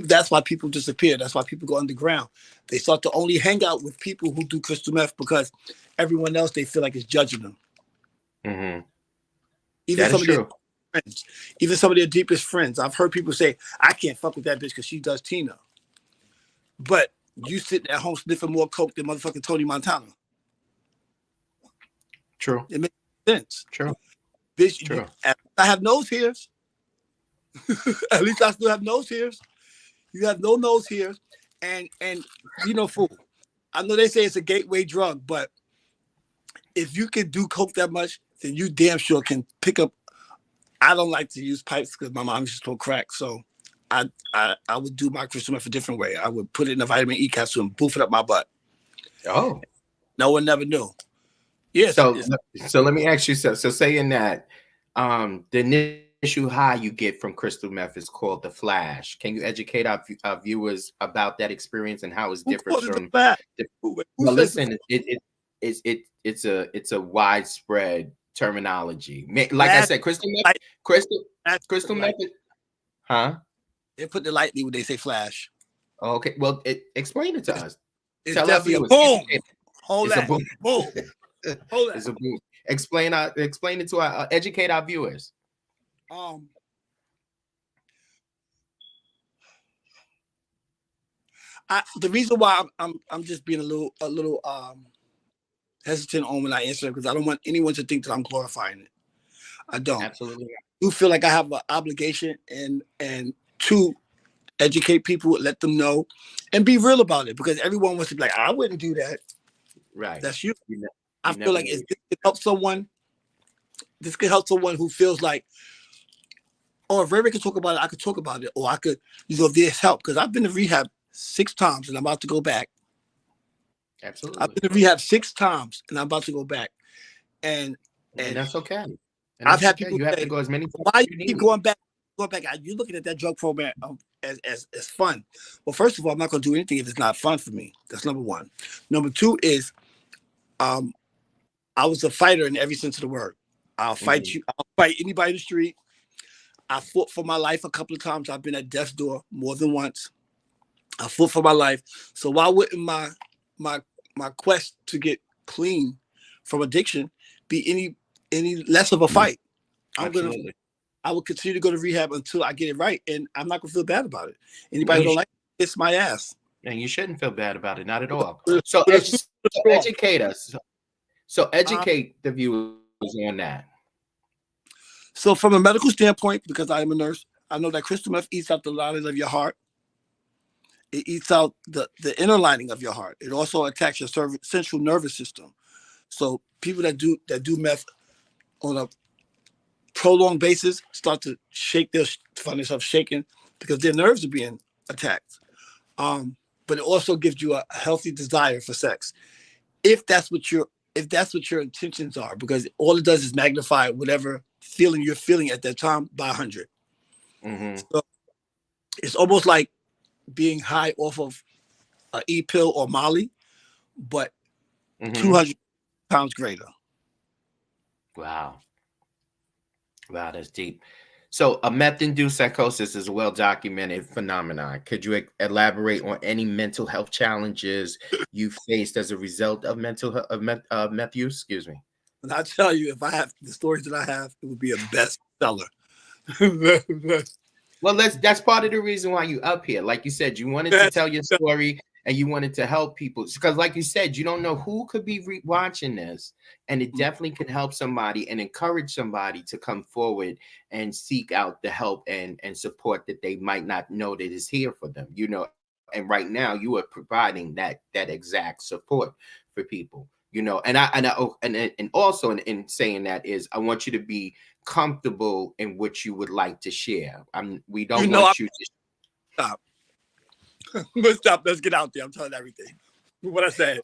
that's why people disappear. That's why people go underground. They start to only hang out with people who do crystal meth because everyone else they feel like is judging them.
Mhm.
Even
That is
some of their
true.
friends, even some of their deepest friends. I've heard people say, I can't fuck with that bitch because she does Tina. But you sitting at home sniffing more coke than motherfucking Tony Montana.
True.
It makes sense.
True.
Bitch,
True.
I have nose hairs. At least I still have nose hairs. You have no nose hairs. And you know, fool. I know they say it's a gateway drug, but if you can do coke that much, then you damn sure can pick up. I don't like to use pipes because my mom used to smoke crack. So I would do my crystal meth a different way. I would put it in a vitamin E capsule and boof it up my butt.
Oh.
No one never knew. Yes,
So so let me ask you so saying that the initial high you get from crystal meth is called the flash. Can you educate our viewers about that experience and how it
who
differs
called it the
from
fat?
the,
Who
well
says the
listen, it's a widespread terminology. Like I
flash?
said, crystal meth,
Light,
crystal
flash,
crystal
light.
meth, huh?
They put it lightly when they say flash.
Okay, well, explain it to us.
It's
Tell our
definitely a
viewers.
boom. Hold
It's a
that.
boom.
Boom. Hold that.
It's a boom. Explain it to our educate our viewers.
Um, the reason why I'm just being a little hesitant on when I answer because I don't want anyone to think that I'm glorifying it. I don't.
Absolutely.
I do feel like I have an obligation and to educate people, let them know, and be real about it because everyone wants to be like, I wouldn't do that.
Right.
That's you. I
You
feel
never
like
know.
if this could help someone, this could help someone who feels like, oh, if Ray could talk about it, I could talk about it, or I could, if there's help because I've been to rehab 6 times and I'm about to go back. I've
Absolutely.
been to rehab 6 times and I'm about to go back. And
And that's okay. And
I've
that's
had
okay.
people
You have to
say,
go as many times
"Why
as
you
you
keep
need.
going back? Going back? You looking at that drug program as fun?" Well, first of all, I'm not going to do anything if it's not fun for me. That's number one. Number two is, um, I was a fighter in every sense of the word. I'll fight
Mhm.
you. I'll fight anybody in the street. I fought for my life a couple of times. I've been at death's door more than once. I fought for my life. So why wouldn't my my quest to get clean from addiction be any less of a fight? I'm gonna
Absolutely.
I will continue to go to rehab until I get it right, and I'm not gonna feel bad about it.
And
Anybody who
you
don't like it, it's my ass.
and you shouldn't feel bad about it, not at all.
With
So,
a super
so
straw.
educate us. So
Uh,
educate the viewers on that.
so from a medical standpoint, because I am a nurse, I know that crystal meth eats out the lining of your heart. It eats out the inner lining of your heart. It also attacks your central nervous system. So people that do meth on a prolonged basis start to find themselves shaking because their nerves are being attacked. But it also gives you a healthy desire for sex if that's what your intentions are, because all it does is magnify whatever feeling you're feeling at that time by 100.
Hmm.
So it's almost like being high off of an e-pill or Molly, but
Hmm.
200 pounds greater.
Wow. Wow, that's deep. So, a meth-induced psychosis is a well-documented phenomenon. Could you elaborate on any mental health challenges you faced as a result of meth use? Excuse me.
And I tell you, if I have the stories that I have, it would be a bestseller.
Well, that's part of the reason why you up here. Like you said, you wanted to tell your story and you wanted to help people because, like you said, you don't know who could be watching this, and it definitely can help somebody and encourage somebody to come forward and seek out the help and support that they might not know that is here for them. And right now you are providing that exact support for people. And also in saying that is, I want you to be comfortable in what you would like to share. We
You
don't
know, I'm
want you to.
stop. Let's stop. Let's get out there. I'm telling everything. What I said.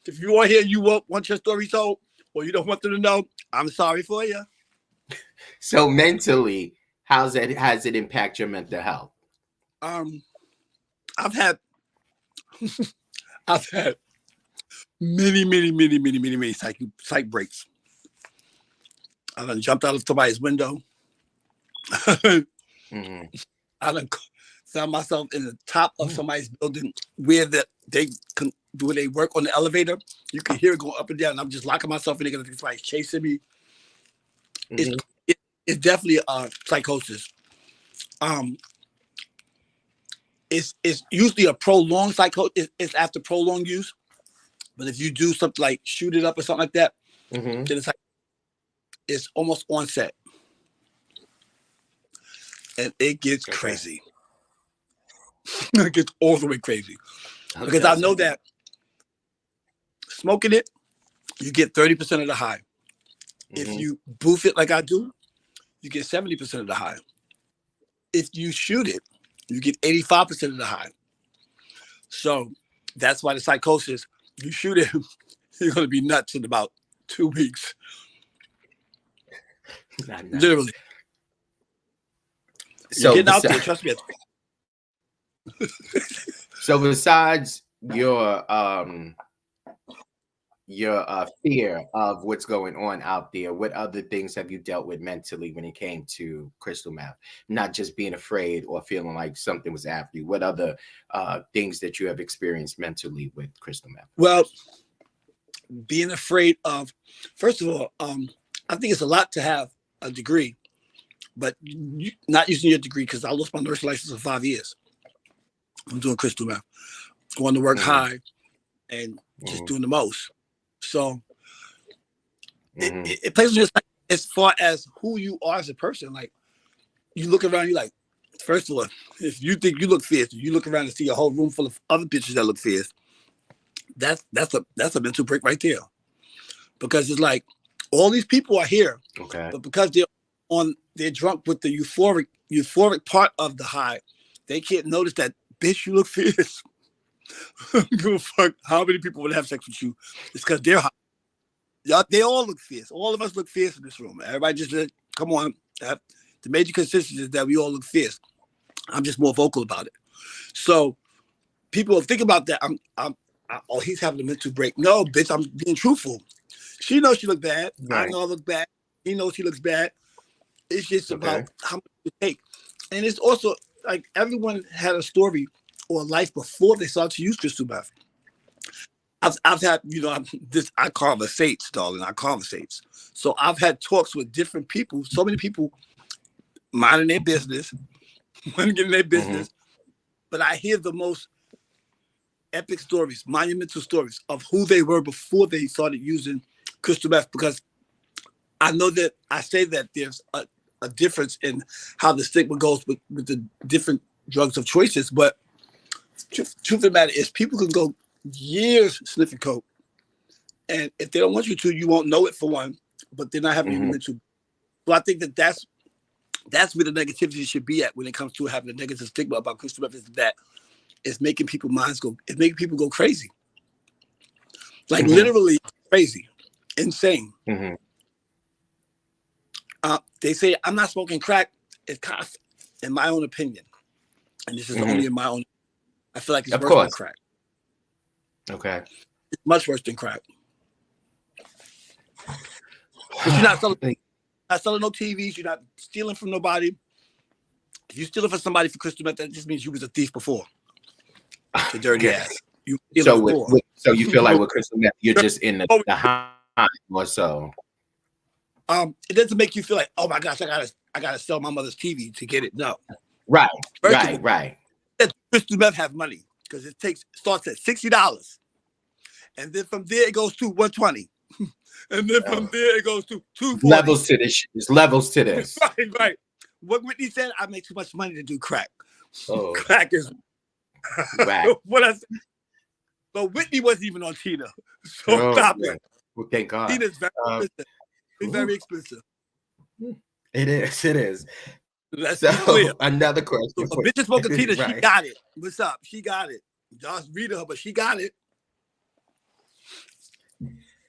If you want to hear, you want your story told, or you don't want them to know, I'm sorry for you.
So mentally, has it impact your mental health?
Um, I've had I've had many psych breaks. I done jumped out of somebody's window. I
Hmm.
done found myself in the top of somebody's building where when they work on the elevator, you can hear it going up and down. And I'm just locking myself in there because somebody's chasing me. It's
Hmm.
it's definitely a psychosis. Um, it's usually a prolonged psychosis. It's after prolonged use. But if you do something like shoot it up or something like that,
Hmm.
then it's almost onset, and it gets
Okay.
crazy. It gets all the way crazy
I'll
because I
tell
know
you.
that smoking it, you get 30% of the high. If
Hmm.
you boof it like I do, you get 70% of the high. If you shoot it, you get 85% of the high. So that's why the psychosis, you shoot it, you're going to be nuts in about 2 weeks.
Not nuts.
Literally. You're
So
getting out there.
besides,
Trust me.
so besides your fear of what's going on out there, what other things have you dealt with mentally when it came to crystal meth? Not just being afraid or feeling like something was after you. What other things that you have experienced mentally with crystal meth?
Well, being afraid of, first of all, I think it's a lot to have a degree, but not using your degree because I lost my nursing license for 5 years. I'm doing crystal meth, going to work
Hmm.
high and just
Hmm.
doing the most. So
Hmm.
it plays on your psyche as far as who you are as a person. Like you look around, you like, first of all, if you think you look fierce, you look around and see a whole room full of other bitches that look fierce. That's a mental break right there. Because it's like all these people are here,
Okay.
but because they're drunk with the euphoric part of the high, they can't notice that bitch you look fierce. Give a fuck how many people would have sex with you. It's because they're high. Y'all, they all look fierce. All of us look fierce in this room. Everybody just said, come on. The major consistency is that we all look fierce. I'm just more vocal about it. So people will think about that. Oh, he's having a mental break. No, bitch, I'm being truthful. She knows she looks bad.
Right.
I know I look bad. He knows she looks bad. It's just about how much you take. And it's also like everyone had a story or a life before they started to use crystal meth. I've had, I conversates, darling. I conversates. So I've had talks with different people, so many people minding their business, wanting to get in their business, but I hear the most epic stories, monumental stories of who they were before they started using crystal meth, because I know that I say that there's a difference in how the stigma goes with the different drugs of choices, but truth of the matter is people can go years sniffing coke, and if they don't want you to, you won't know it for one, but they're not having any mental. So I think that's where the negativity should be at when it comes to having a negative stigma about crystal meth, is that it's making people's minds go, it's making people go crazy. Like literally crazy, insane. They say I'm not smoking crack. It's kind of, in my own opinion, and this is only in my own, I feel like it's worse than crack.
Okay.
It's much worse than crack. But you're not selling no TVs. You're not stealing from nobody. If you're stealing from somebody for crystal meth, that just means you was a thief before. The dirty ass.
So you feel like with crystal meth, you're just in the high more so.
It doesn't make you feel like, oh my gosh, I gotta sell my mother's TV to get it. No.
Right.
Right. Crystal meth have money because starts at $60, and then from there it goes to $120, and then from there it goes to $240.
Levels to this. There's levels to this.
Right. What Whitney said, I make too much money to do crack.
Oh.
Crack is
right.
What I said. But Whitney wasn't even on Tina, so stop it.
Well, thank God.
Tina's very expensive. It's very expensive.
It is.
That's
so
clear.
Another question.
So a bitch is smoking Tina, right. She got it. What's up? She got it. Just read her, but she got it.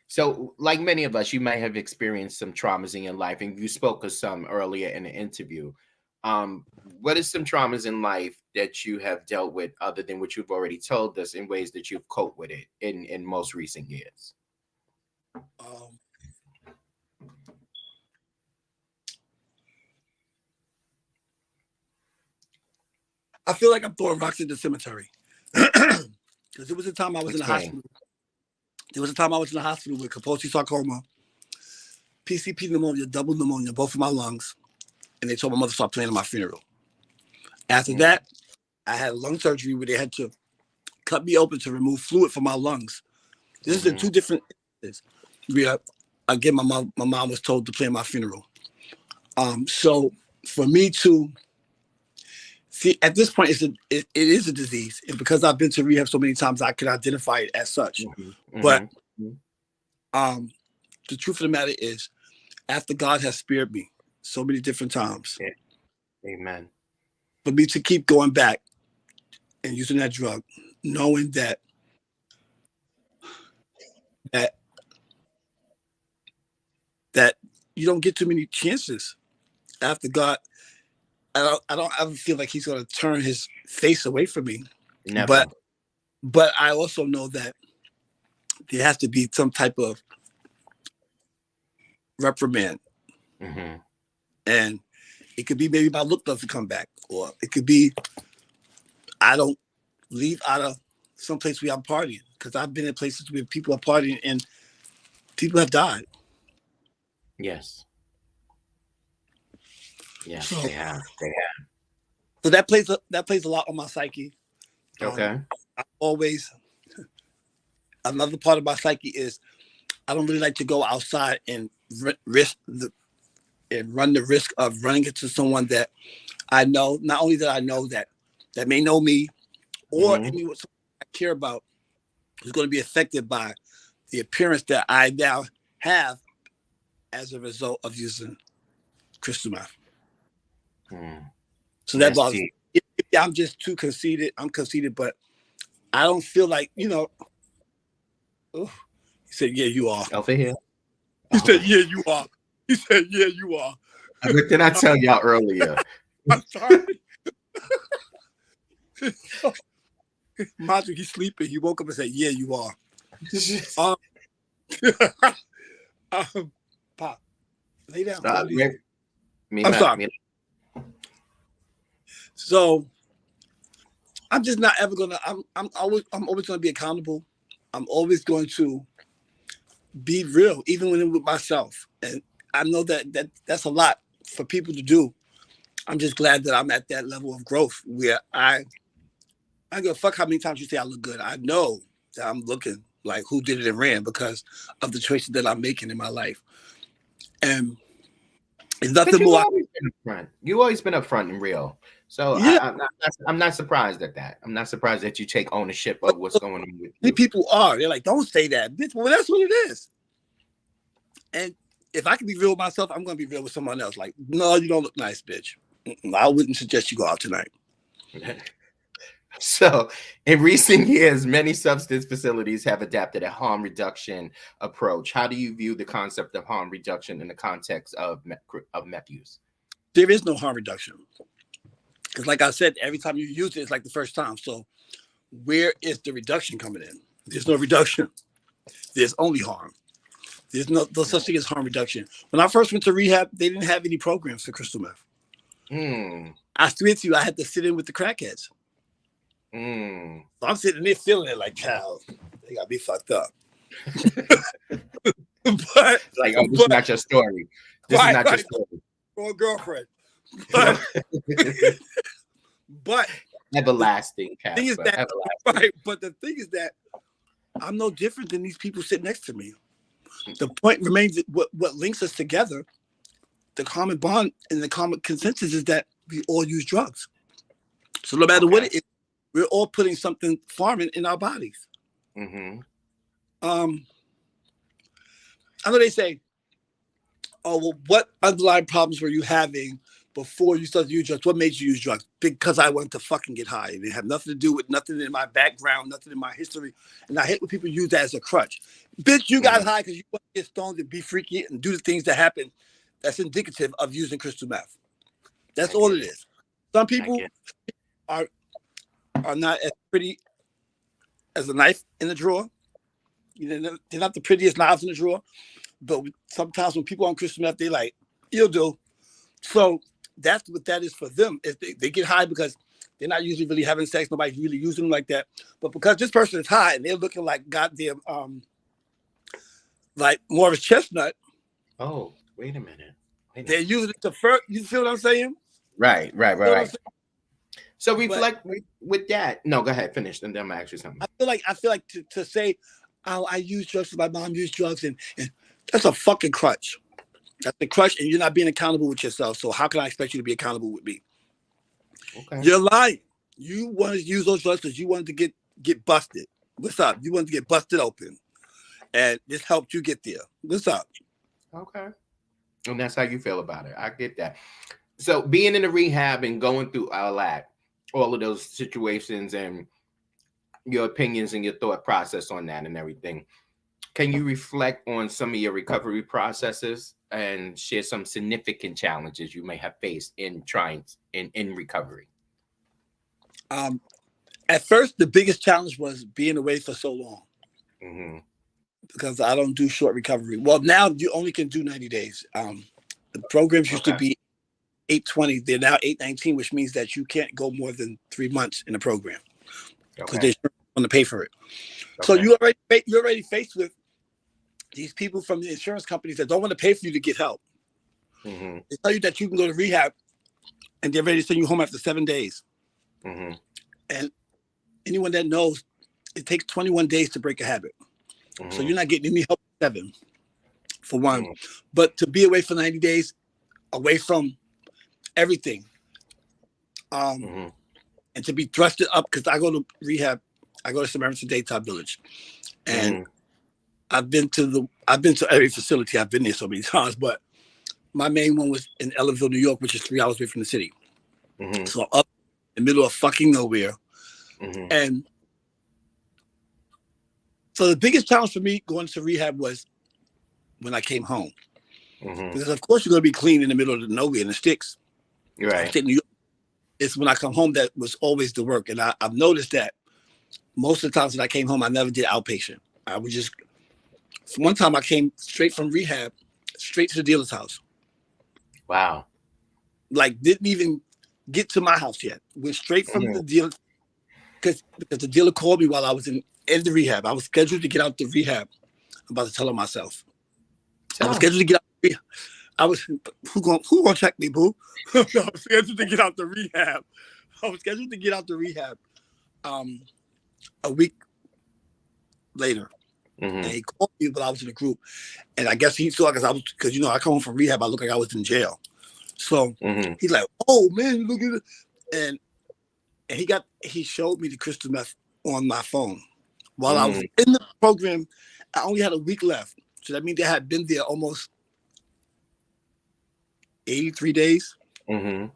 So, like many of us, you may have experienced some traumas in your life, and you spoke of some earlier in the interview. What is some traumas in life that you have dealt with, other than what you've already told us, in ways that you've coped with it in most recent years?
I feel like I'm throwing rocks in the cemetery. Because there was a time I was in the hospital. There was a time I was in the hospital with Kaposi sarcoma, PCP pneumonia, double pneumonia, both of my lungs. And they told my mother to stop planning my funeral. After that, I had lung surgery where they had to cut me open to remove fluid from my lungs. This is in two different instances. Again, my mom was told to plan my funeral. So for me to see, at this point, it is a disease. And because I've been to rehab so many times, I can identify it as such. But the truth of the matter is, after God has spared me so many different times,
amen,
for me to keep going back and using that drug, knowing that you don't get too many chances after God. I don't ever feel like he's going to turn his face away from me.
Never.
But I also know that there has to be some type of reprimand. And it could be maybe my look doesn't come back, or it could be I don't leave out of some place where I'm partying, because I've been in places where people are partying and people have died.
Yes. Yes,
So,
they have.
So that plays a lot on my psyche.
Okay.
Another part of my psyche is I don't really like to go outside and run the risk of running into someone that I know. Not only that I know that may know me, or anyone I care about is going to be affected by the appearance that I now have as a result of using crystal meth. So that bothers me. I'm just too conceited. I'm conceited, but I don't feel like, He said, yeah, you are.
Over here.
He said, "Yeah, you are." He said, "Yeah, you are."
What did I tell y'all earlier?
I'm sorry. Magic, he's sleeping. He woke up and said, "Yeah, you are." Um, Pop, lay down.
Stop.
I'm sorry. So I'm just not ever gonna. I'm always gonna be accountable. I'm always going to be real, even when I'm with myself. And I know that's a lot for people to do. I'm just glad that I'm at that level of growth where I go fuck how many times you say I look good. I know that I'm looking like who did it and ran because of the choices that I'm making in my life. And it's
But
nothing
you've
more.
always been upfront. You've always been upfront and real. So
Yeah,
I'm not surprised at that. I'm not surprised that you take ownership of what's going on with you.
people are. They're like, don't say that, bitch. Well, that's what it is. And if I can be real with myself, I'm gonna be real with someone else. Like, no, you don't look nice, bitch. I wouldn't suggest you go out tonight.
So, in recent years, many substance facilities have adapted a harm reduction approach. How do you view the concept of harm reduction in the context of meth use?
There is no harm reduction. Because like I said, every time you use it, it's like the first time. So where is the reduction coming in? There's no reduction. There's only harm. There's no such thing as harm reduction. When I first went to rehab, they didn't have any programs for crystal meth. I swear to you, I had to sit in with the crackheads. So I'm sitting there feeling it like, child, they got me fucked up. But
like, oh, this is not your story. This is not your story.
Or girlfriend. But
everlasting,
thing is that, right? But the thing is that I'm no different than these people sitting next to me. The point remains that what links us together, the common bond and the common consensus is that we all use drugs. So no matter what it is, we're all putting something foreign in our bodies. I know they say, oh, well, what underlying problems were you having before you started to use drugs? What made you use drugs? Because I wanted to fucking get high. And it had nothing to do with nothing in my background, nothing in my history. And I hate when people use that as a crutch. Bitch, you got high because you want to get stoned and be freaky and do the things that happen. That's indicative of using crystal meth. That's all it is. Some people are not as pretty as a knife in the drawer. You know, they're not the prettiest knives in the drawer. But sometimes when people on crystal meth, they like, you'll do. So that's what that is for them. Is they get high because they're not usually really having sex. Nobody's really using them like that. But because this person is high and they're looking like goddamn, like more of a chestnut.
Oh, wait a minute.
They're using it to first. You feel what I'm saying?
Right. So reflect with that. No, go ahead, finish, and then I'm gonna ask you something.
I feel like to say, oh, I use drugs because my mom used drugs, and that's a fucking crutch. That's a crutch, and you're not being accountable with yourself. So how can I expect you to be accountable with me? Okay. You're lying. You wanted to use those drugs because you wanted to get busted. What's up? You wanted to get busted open, and this helped you get there. What's up?
Okay. And that's how you feel about it. I get that. So being in the rehab and going through all of those situations and your opinions and your thought process on that and everything, can you reflect on some of your recovery processes and share some significant challenges you may have faced in trying in recovery?
At first, the biggest challenge was being away for so long. Because I don't do short recovery. Well, now you only can do 90 days. The programs used to be 820. They're now 819, which means that you can't go more than 3 months in a program because they're going to pay for it. So you're already faced with these people from the insurance companies that don't want to pay for you to get help. They tell you that you can go to rehab and they're ready to send you home after 7 days. And anyone that knows, it takes 21 days to break a habit. So you're not getting any help at 7, for one. But to be away for 90 days, away from everything, and to be thrusted up, because I go to rehab, I go to Samaritan Daytime Village, and I've been to every facility. I've been there so many times, but my main one was in Ellenville, New York, which is 3 hours away from the city. So up in the middle of fucking nowhere, and so the biggest challenge for me going to rehab was when I came home.
Mm-hmm.
Because of course you're gonna be clean in the middle of the nowhere in the sticks.
Right.
Upstate New York, it's when I come home that was always the work. And I've noticed that most of the times when I came home, I never did outpatient. I would just, one time I came straight from rehab, straight to the dealer's house.
Wow.
Like didn't even get to my house yet. Went straight from the dealer because the dealer called me while I was in the rehab. I was scheduled to get out the rehab. I'm about to tell her myself. I was scheduled to get out the rehab. I was who gonna check me, boo? I was scheduled to get out the rehab. A week later. And he called me, but I was in the group. And I guess he saw because I come home from rehab, I look like I was in jail. So he's like, "Oh man, look at it." And he showed me the crystal meth on my phone. While I was in the program, I only had a week left. So that means I had been there almost 83 days. And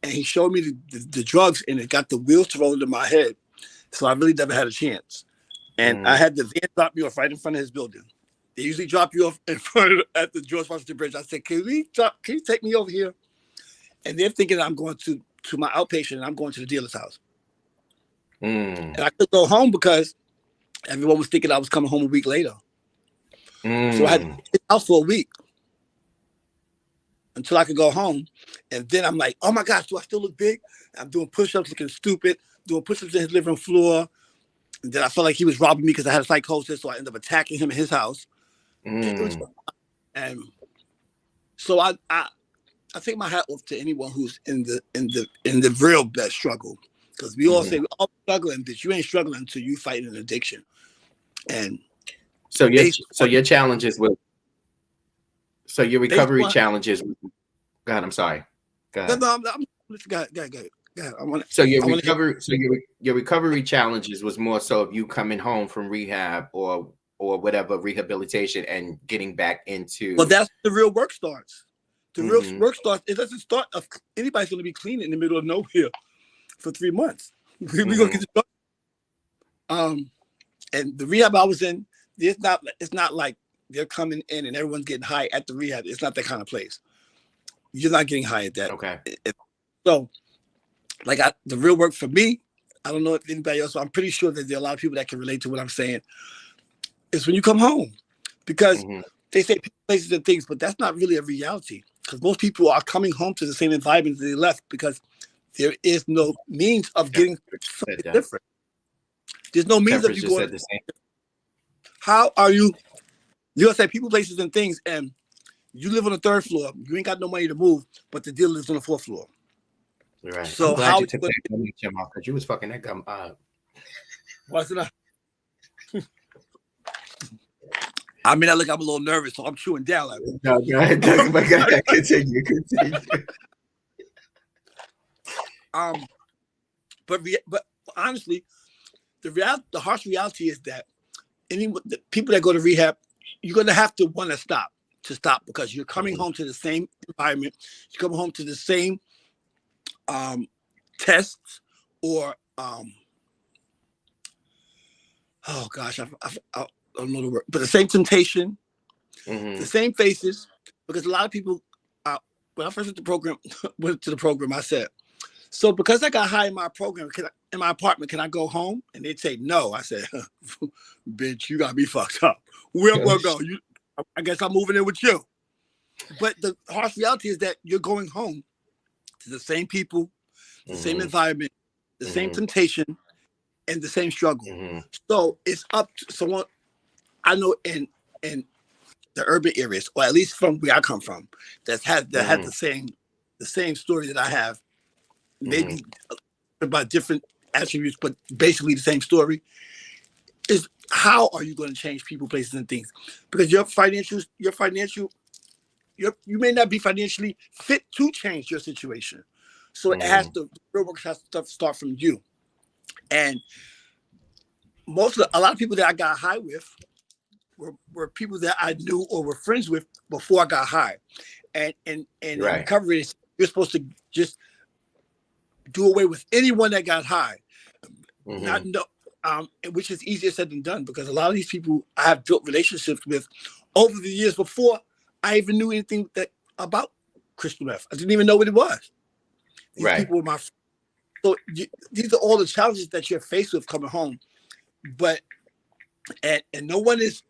he showed me the drugs, and it got the wheels to roll in my head. So I really never had a chance. And I had the van drop me off right in front of his building. They usually drop you off in front at the George Washington Bridge. I said, can you take me over here? And they're thinking I'm going to my outpatient, and I'm going to the dealer's house. And I could go home because everyone was thinking I was coming home a week later. So I had to sit out for a week until I could go home. And then I'm like, oh my gosh, do I still look big? I'm doing push-ups looking stupid, doing push-ups in his living room floor. And then I felt like he was robbing me because I had a psychosis, so I ended up attacking him in his house. And so I take my hat off to anyone who's in the real best struggle, because we all say we're all struggling, but you ain't struggling until you fight an addiction. And
so your challenges with your recovery challenges. God, I'm sorry. Go ahead.
No, go ahead.
Your recovery challenges was more so of you coming home from rehab or whatever rehabilitation and getting back into.
Well, that's the real work starts. The real work starts. It doesn't start of anybody's going to be clean in the middle of nowhere for 3 months. We're going to get started. And the rehab I was in, it's not like they're coming in and everyone's getting high at the rehab. It's not that kind of place. You're not getting high at that.
Okay.
So, like the real work for me, I don't know if anybody else, but I'm pretty sure that there are a lot of people that can relate to what I'm saying, is when you come home. Because they say places and things, but that's not really a reality. Because most people are coming home to the same environment that they left because there is no means of getting something different. There's no means of you going. How are you? You're going to say people, places, and things, and you live on the 3rd floor. You ain't got no money to move, but the dealer lives on the 4th floor.
Right.
So
I'm glad you took that gum off because you was fucking that gum up.
What's it? I mean, I'm a little nervous, so I'm chewing down. Like,
no, go ahead. Continue.
But honestly, the harsh reality is that the people that go to rehab, you're going to have to want to stop because you're coming home to the same environment. You're coming home to the same tests or oh gosh, I don't know the word, but the same temptation, the same faces. Because a lot of people, when I first went to the program, I said, so because I got high in my program, in my apartment, can I go home? And they'd say no. I said, bitch, you got me fucked up. Where am I going? I guess I'm moving in with you. But the harsh reality is that you're going home to the same people, the same environment, the same temptation, and the same struggle. So it's up to someone I know in the urban areas, or at least from where I come from, that had the same story that I have, maybe about different attributes, but basically the same story. Is how are you going to change people, places, and things? Because you may not be financially fit to change your situation. So it has to, the real work has to start from you. And a lot of people that I got high with were people that I knew or were friends with before I got high. And in recovery, you're supposed to just do away with anyone that got high. which is easier said than done because a lot of these people I have built relationships with over the years before I even knew anything about crystal meth. I didn't even know what it was. These
Right.
people were my. So these are all the challenges that you're faced with coming home, but and no one is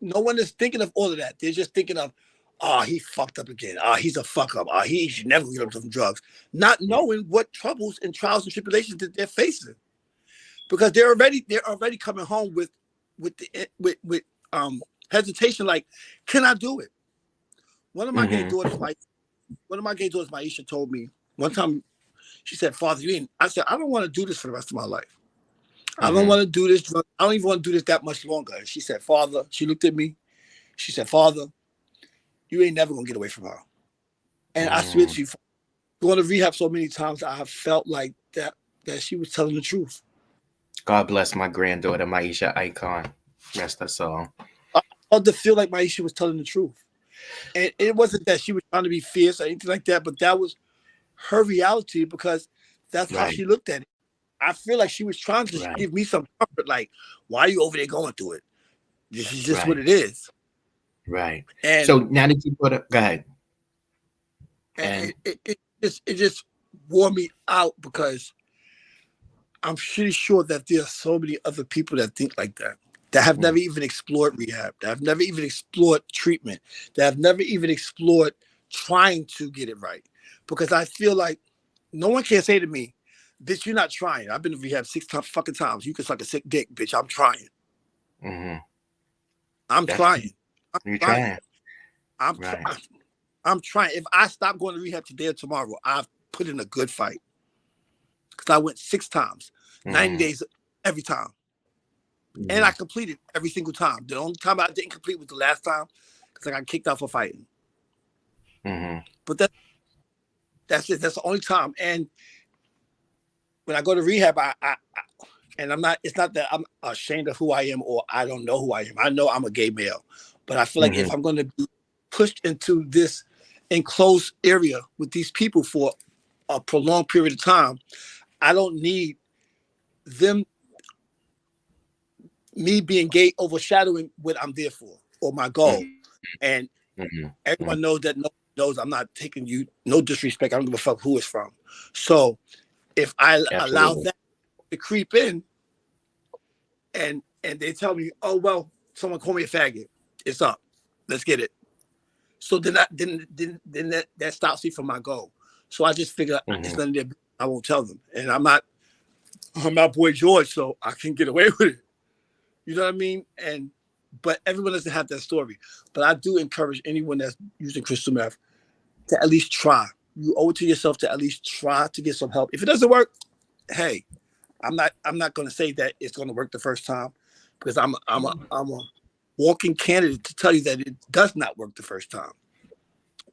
thinking of all of that. They're just thinking of, oh, he fucked up again. Oh, he's a fuck up. Oh, he should never get up from drugs, not knowing what troubles and trials and tribulations that they're facing, because they're already coming home with hesitation. Like, can I do it? One of my gay daughters, Maisha, told me one time. She said, "Father, you ain't." I said, "I don't want to do this for the rest of my life. I don't want to do this. I don't even want to do this that much longer." And she said, "Father," she looked at me. She said, "Father, you ain't never gonna get away from her." And I swear to you, going to rehab so many times, I have felt like that she was telling the truth.
God bless my granddaughter, Maisha Icon. Rest her soul.
I felt to feel like Maisha was telling the truth. And it wasn't that she was trying to be fierce or anything like that, but that was her reality because that's how she looked at it. I feel like she was trying to give me some comfort, like, why are you over there going through it? This is just what it is.
Right.
And
so now that you put it, go ahead.
And it just wore me out because I'm pretty sure that there are so many other people that think like that have never even explored rehab, that have never even explored treatment, that have never even explored trying to get it right. Because I feel like no one can say to me, "Bitch, you're not trying. I've been to rehab 6 fucking times. You can suck a sick dick, bitch. I'm trying. I'm trying.
You're trying.
I'm trying. If I stop going to rehab today or tomorrow, I've put in a good fight. Because I went 6 times, 90 days every time. And I completed every single time. The only time I didn't complete was the last time because I got kicked out for fighting. But that's it. That's the only time. And when I go to rehab, and I'm not, it's not that I'm ashamed of who I am or I don't know who I am. I know I'm a gay male. But I feel like if I'm going to be pushed into this enclosed area with these people for a prolonged period of time, I don't need me being gay overshadowing what I'm there for or my goal. And everyone knows that knows I'm not taking you, no disrespect. I don't give a fuck who it's from. So if I allow that to creep in and they tell me, "Oh, well, someone call me a faggot. It's up. Let's get it." So then that stops me from my goal. So I just figure it's none of their business. I won't tell them. And I'm not Boy George, so I can get away with it. You know what I mean? But everyone doesn't have that story. But I do encourage anyone that's using crystal meth to at least try. You owe it to yourself to at least try to get some help. If it doesn't work, hey, I'm not going to say that it's going to work the first time because I'm a walking candidate to tell you that it does not work the first time.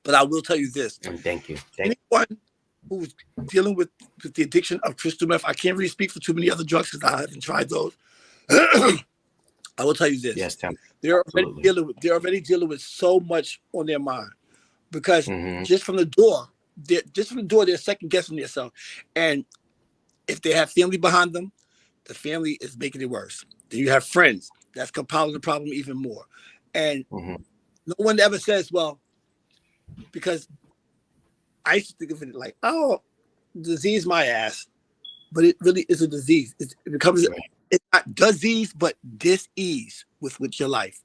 But I will tell you this.
Thank you.
Anyone who's dealing with the addiction of crystal meth, I can't really speak for too many other drugs because I haven't tried those. I will tell you this.
Yes, Tim.
They're already dealing with so much on their mind because just from the door, they're second guessing themselves. And if they have family behind them, the family is making it worse. Then you have friends that's compounding the problem even more. And no one ever says, well, because I used to think of it like, oh, disease my ass, but it really is a disease. It becomes it's not disease, but dis-ease with your life.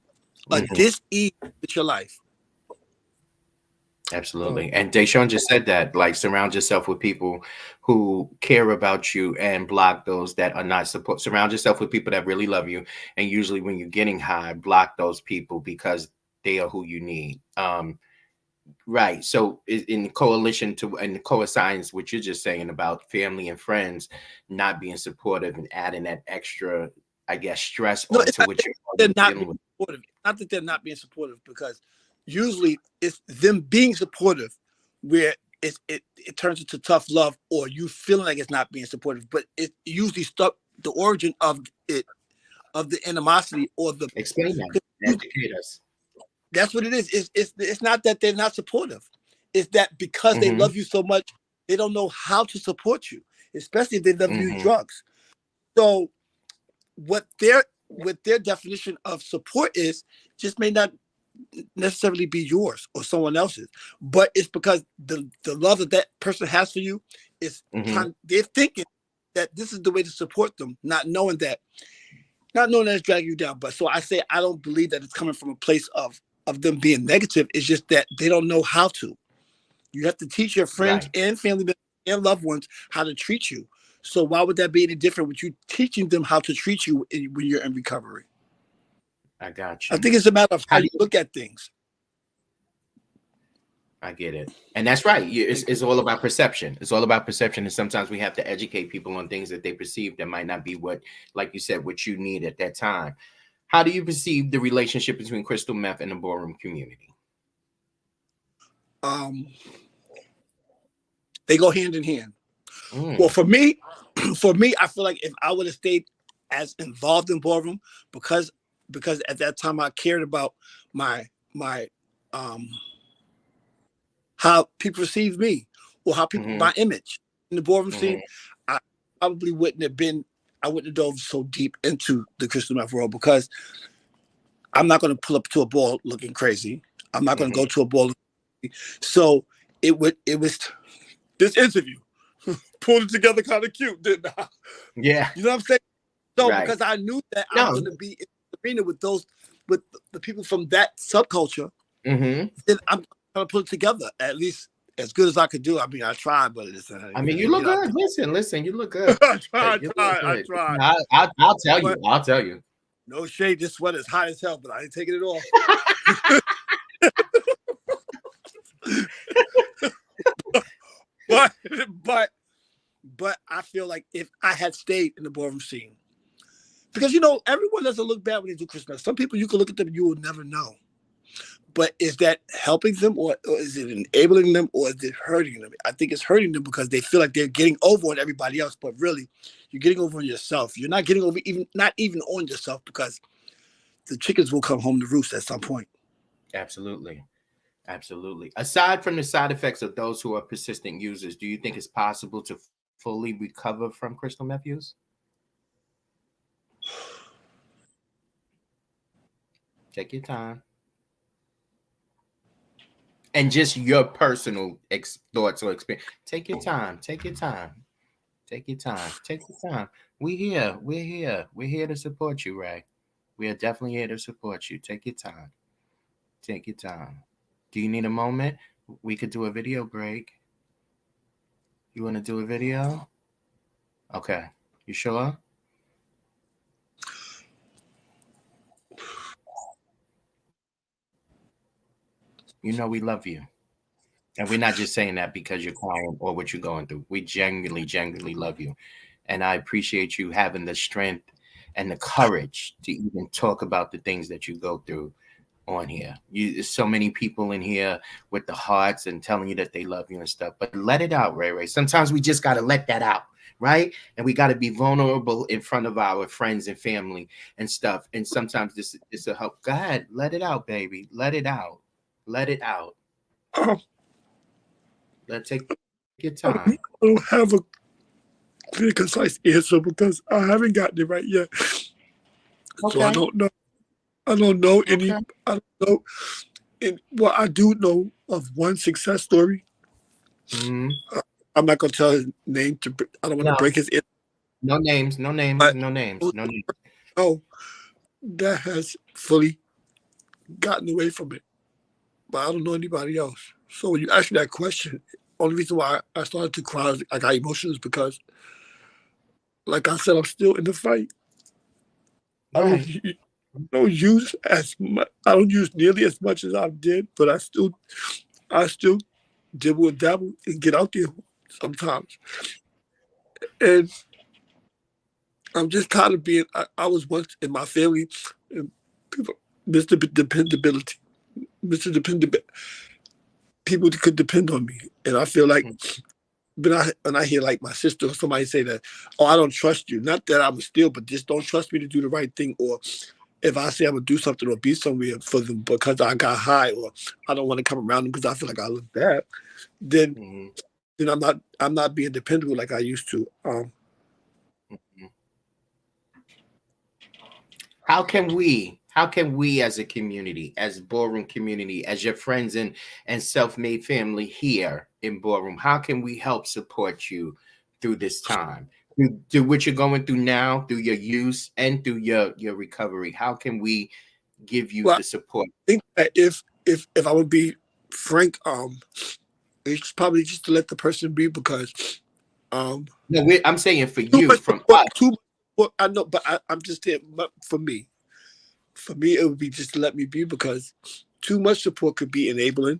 A dis-ease with your life.
Absolutely. And Deshaun just said that, like, surround yourself with people who care about you and block those that are not support. Surround yourself with people that really love you. And usually when you're getting high, block those people because they are who you need. Right. So in coalition to and coincides what you're just saying about family and friends not being supportive and adding that extra, I guess, stress onto what you're dealing with.
Supportive. Not that they're not being supportive, because usually it's them being supportive where it turns into tough love, or you feeling like it's not being supportive, but it usually the origin of the animosity or the
explain that. Educate us.
That's what it is. It's not that they're not supportive. It's that because they love you so much, they don't know how to support you, especially if they love you drugs. So what their definition of support is just may not necessarily be yours or someone else's, but it's because the love that person has for you is they're thinking that this is the way to support them, not knowing that it's dragging you down. But so I say I don't believe that it's coming from a place of them being negative. It's just that they don't know how to. You have to teach your friends and family members and loved ones how to treat you. So why would that be any different with you teaching them how to treat you when you're in recovery?
I got you.
I think it's a matter of how you look at things.
I get it. And that's right. It's all about perception. It's all about perception. And sometimes we have to educate people on things that they perceive that might not be what, like you said, what you need at that time. How do you perceive the relationship between crystal meth and the ballroom community?
They go hand in hand. Well, for me, I feel like if I would have stayed as involved in ballroom, because at that time I cared about my how people perceive me or how people my image in the ballroom scene, I probably wouldn't have dove so deep into the crystal meth world, because I'm not going to pull up to a ball looking crazy. I'm not going to go to a ball. So it was this interview pulled it together kind of cute, didn't I?
Yeah.
You know what I'm saying? So because I knew that I was going to be in the arena with the people from that subculture, then I'm going to put it together at least as good as I could do. I mean, I tried, but
you look good. Listen, you look good.
I tried.
I'll tell you.
No shade. This sweater is hot as hell, but I ain't taking it off. But I feel like if I had stayed in the ballroom scene, because everyone doesn't look bad when they do Christmas. Some people you can look at them, you will never know. But is that helping them, or is it enabling them, or is it hurting them? I think it's hurting them because they feel like they're getting over on everybody else, but really, you're getting over on yourself. You're not getting over not even on yourself, because the chickens will come home to roost at some point.
Absolutely. Aside from the side effects of those who are persistent users, do you think it's possible to fully recover from crystal meth use? Take your time. And just your personal thoughts or experience. Take your time. We're here to support you, Ray. We are definitely here to support you. Take your time. Do you need a moment? We could do a video break. You want to do a video? Okay. You sure? We love you. And we're not just saying that because you're crying or what you're going through. We genuinely love you. And I appreciate you having the strength and the courage to even talk about the things that you go through on here. There's so many people in here with the hearts and telling you that they love you and stuff. But let it out, Ray. Sometimes we just got to let that out, right? And we got to be vulnerable in front of our friends and family and stuff. And sometimes this will help. Go ahead. Let it out, baby. Let it out. Let's take your time.
I don't have a clear, concise answer because I haven't gotten it right yet. Okay. So I don't know. I don't know any. Okay. I don't know. Well, I do know of one success story. I'm not going to tell his name. I don't want to break his ear.
No names.
Oh, that has fully gotten away from it. But I don't know anybody else. So when you ask me that question, only reason why I started to cry, I got emotions, is because, like I said, I'm still in the fight. Right. I don't use as much. I don't use nearly as much as I did, but I still dibble and dabble and get out there sometimes. And I'm just tired of being. I was once in my family, and people, Mr. Dependability. People could depend on me, and I feel like, when I hear like my sister or somebody say that, "Oh, I don't trust you," not that I would steal, but just don't trust me to do the right thing, or if I say I'm gonna do something or be somewhere for them because I got high, or I don't want to come around them because I feel like I look bad, then I'm not being dependable like I used to.
how can we as a community, as Ballroom community, as your friends and self-made family here in Ballroom, how can we help support you through this time, through what you're going through now, through your use and through your recovery? How can we give you
Well,
the support?
I think that if I would be frank, it's probably just to let the person be because um
No, I'm saying for
too
you,
much
from
support,
us.
too much support, I know, but I'm just saying, but for me, it would be just to let me be because too much support could be enabling.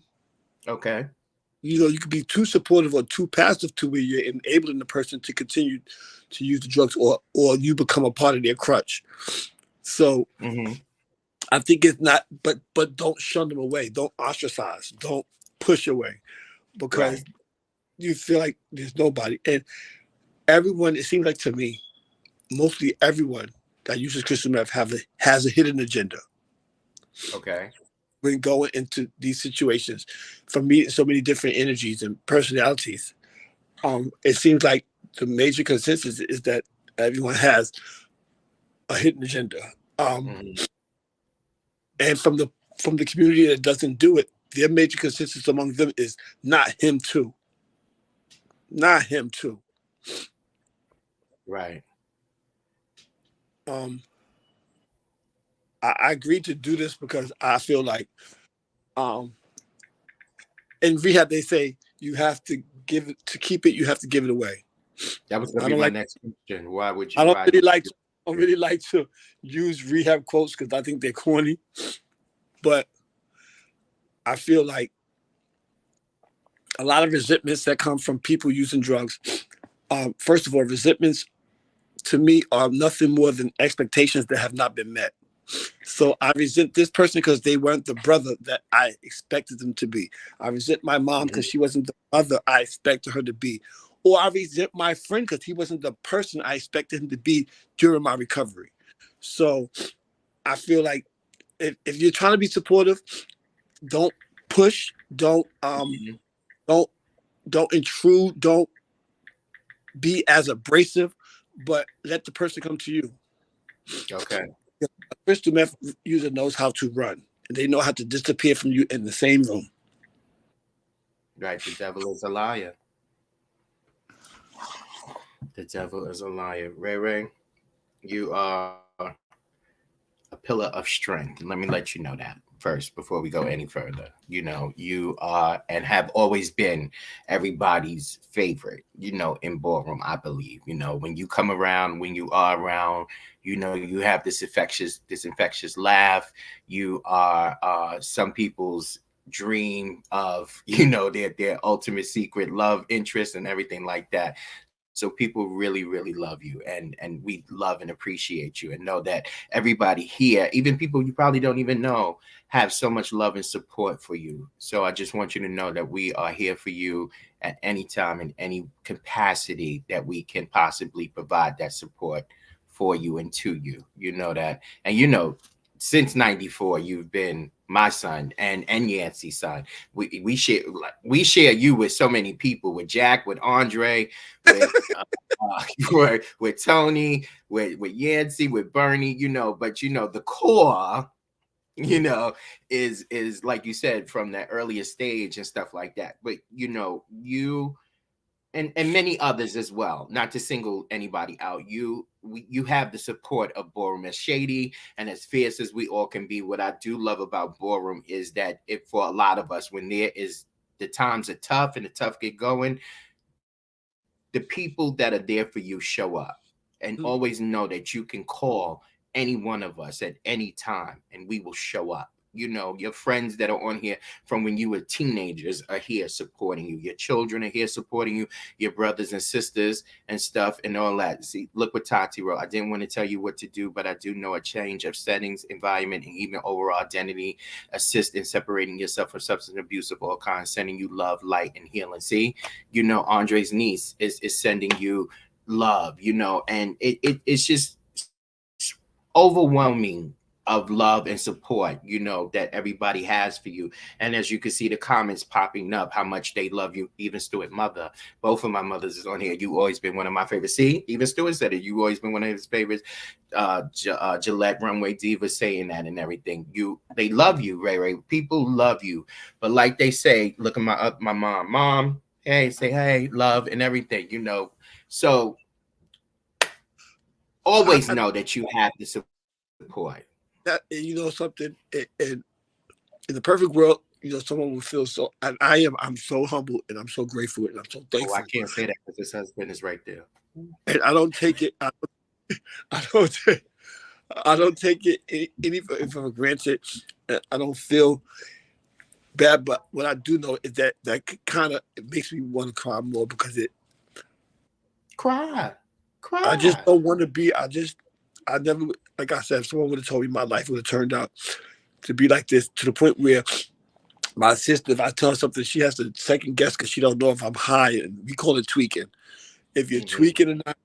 Okay.
You know, you could be too supportive or too passive to where you're enabling the person to continue to use the drugs, or you become a part of their crutch. So
Hmm.
I think it's not, but don't shun them away. Don't ostracize. Don't push away because
Right.
you feel like there's nobody. And everyone, it seems like to me, mostly everyone that uses crystal meth has a hidden agenda
Okay.
when going into these situations. For me, so many different energies and personalities. It seems like the major consensus is that everyone has a hidden agenda. Um,
Hmm.
and from the community that doesn't do it, their major consensus among them is not him too, not him too.
Right.
Um, I agreed to do this because I feel like um, in rehab they say you have to give it to keep it. You have to give it away.
That was gonna
I
be
don't
my
like.
next question. Why would
I
you?
don't
Why
really
would
like.
you?
I don't really like to use rehab quotes because I think they're corny. But I feel like a lot of resentments that come from people using drugs. First of all, resentments to me are nothing more than expectations that have not been met. So I resent this person because they weren't the brother that I expected them to be. I resent my mom because
Mhm.
she wasn't the mother I expected her to be. Or I resent my friend because he wasn't the person I expected him to be during my recovery. So I feel like if you're trying to be supportive, don't push,
Mhm.
don't don't intrude, don't be as abrasive, but let the person come to you.
Okay.
A crystal meth user knows how to run. And they know how to disappear from you in the same room.
Right. The devil is a liar. The devil is a liar. Ray Ray, you are a pillar of strength. Let me let you know that first before we go any further. You are and have always been everybody's favorite, in Ballroom, I believe. When you come around, when you are around, you have this infectious laugh. You are some people's dream of, their ultimate secret love interest and everything like that. So people really, really love you, and we love and appreciate you, and know that everybody here, even people you probably don't even know, have so much love and support for you. So I just want you to know that we are here for you at any time in any capacity that we can possibly provide that support for you and to you. You know that, and since '94, you've been my son and Yancey's son. We share you with so many people, with Jack, with Andre, with with Tony, with Yancey, with Bernie, but the core, you know, is like you said, from that earlier stage and stuff like that. But you and many others as well, not to single anybody out. You have the support of Ballroom. As shady and as fierce as we all can be, what I do love about Ballroom is that, if for a lot of us, when there is the times are tough and the tough get going, the people that are there for you show up, and always know that you can call any one of us at any time and we will show up. Your friends that are on here from when you were teenagers are here supporting you. Your children are here supporting you, your brothers and sisters and stuff and all that. See, look what Tati wrote. I didn't want to tell you what to do, but I do know a change of settings, environment, and even overall identity assist in separating yourself from substance abuse of all kinds, sending you love, light, and healing. See, Andre's niece is sending you love, and it's just overwhelming of love and support, that everybody has for you. And as you can see the comments popping up, how much they love you. Even Stuart mother, both of my mothers is on here. You always been one of my favorites. See, even Stuart said it. You always been one of his favorites. Gillette Runway Diva saying that and everything. They love you, Ray Ray. People love you. But like they say, look at my mom, hey, say hey, love and everything, So always know that you have the support.
That something, in the perfect world, someone would feel so. And I'm so humble and I'm so grateful and I'm so thankful.
I can't say that because his husband is right there.
And I don't take it. I don't take it any for granted. I don't feel bad, but what I do know is that kind of it makes me want to cry more because
cry.
I just don't want to be. I never, like I said, if someone would have told me my life would have turned out to be like this, to the point where my sister, if I tell her something, she has to second guess because she don't know if I'm high, and we call it tweaking. If you're tweaking or not,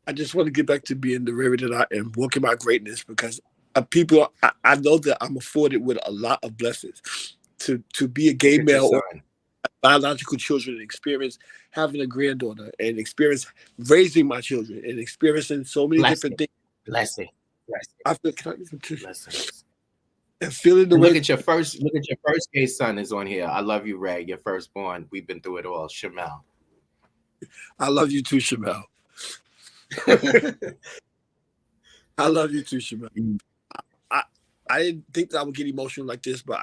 I just want to get back to being the Rary that I am, walking my greatness, because people, I know that I'm afforded with a lot of blessings to be a gay male or biological children and experience having a granddaughter and experience raising my children and experiencing so many different things.
Blessing.
I feel and feeling the
look
way.
At your first gay son is on here. I love you, Ray. Your firstborn. We've been through it all. Shamel.
I love you too, Shamel. I love you too, Shamel. I didn't think that I would get emotional like this, but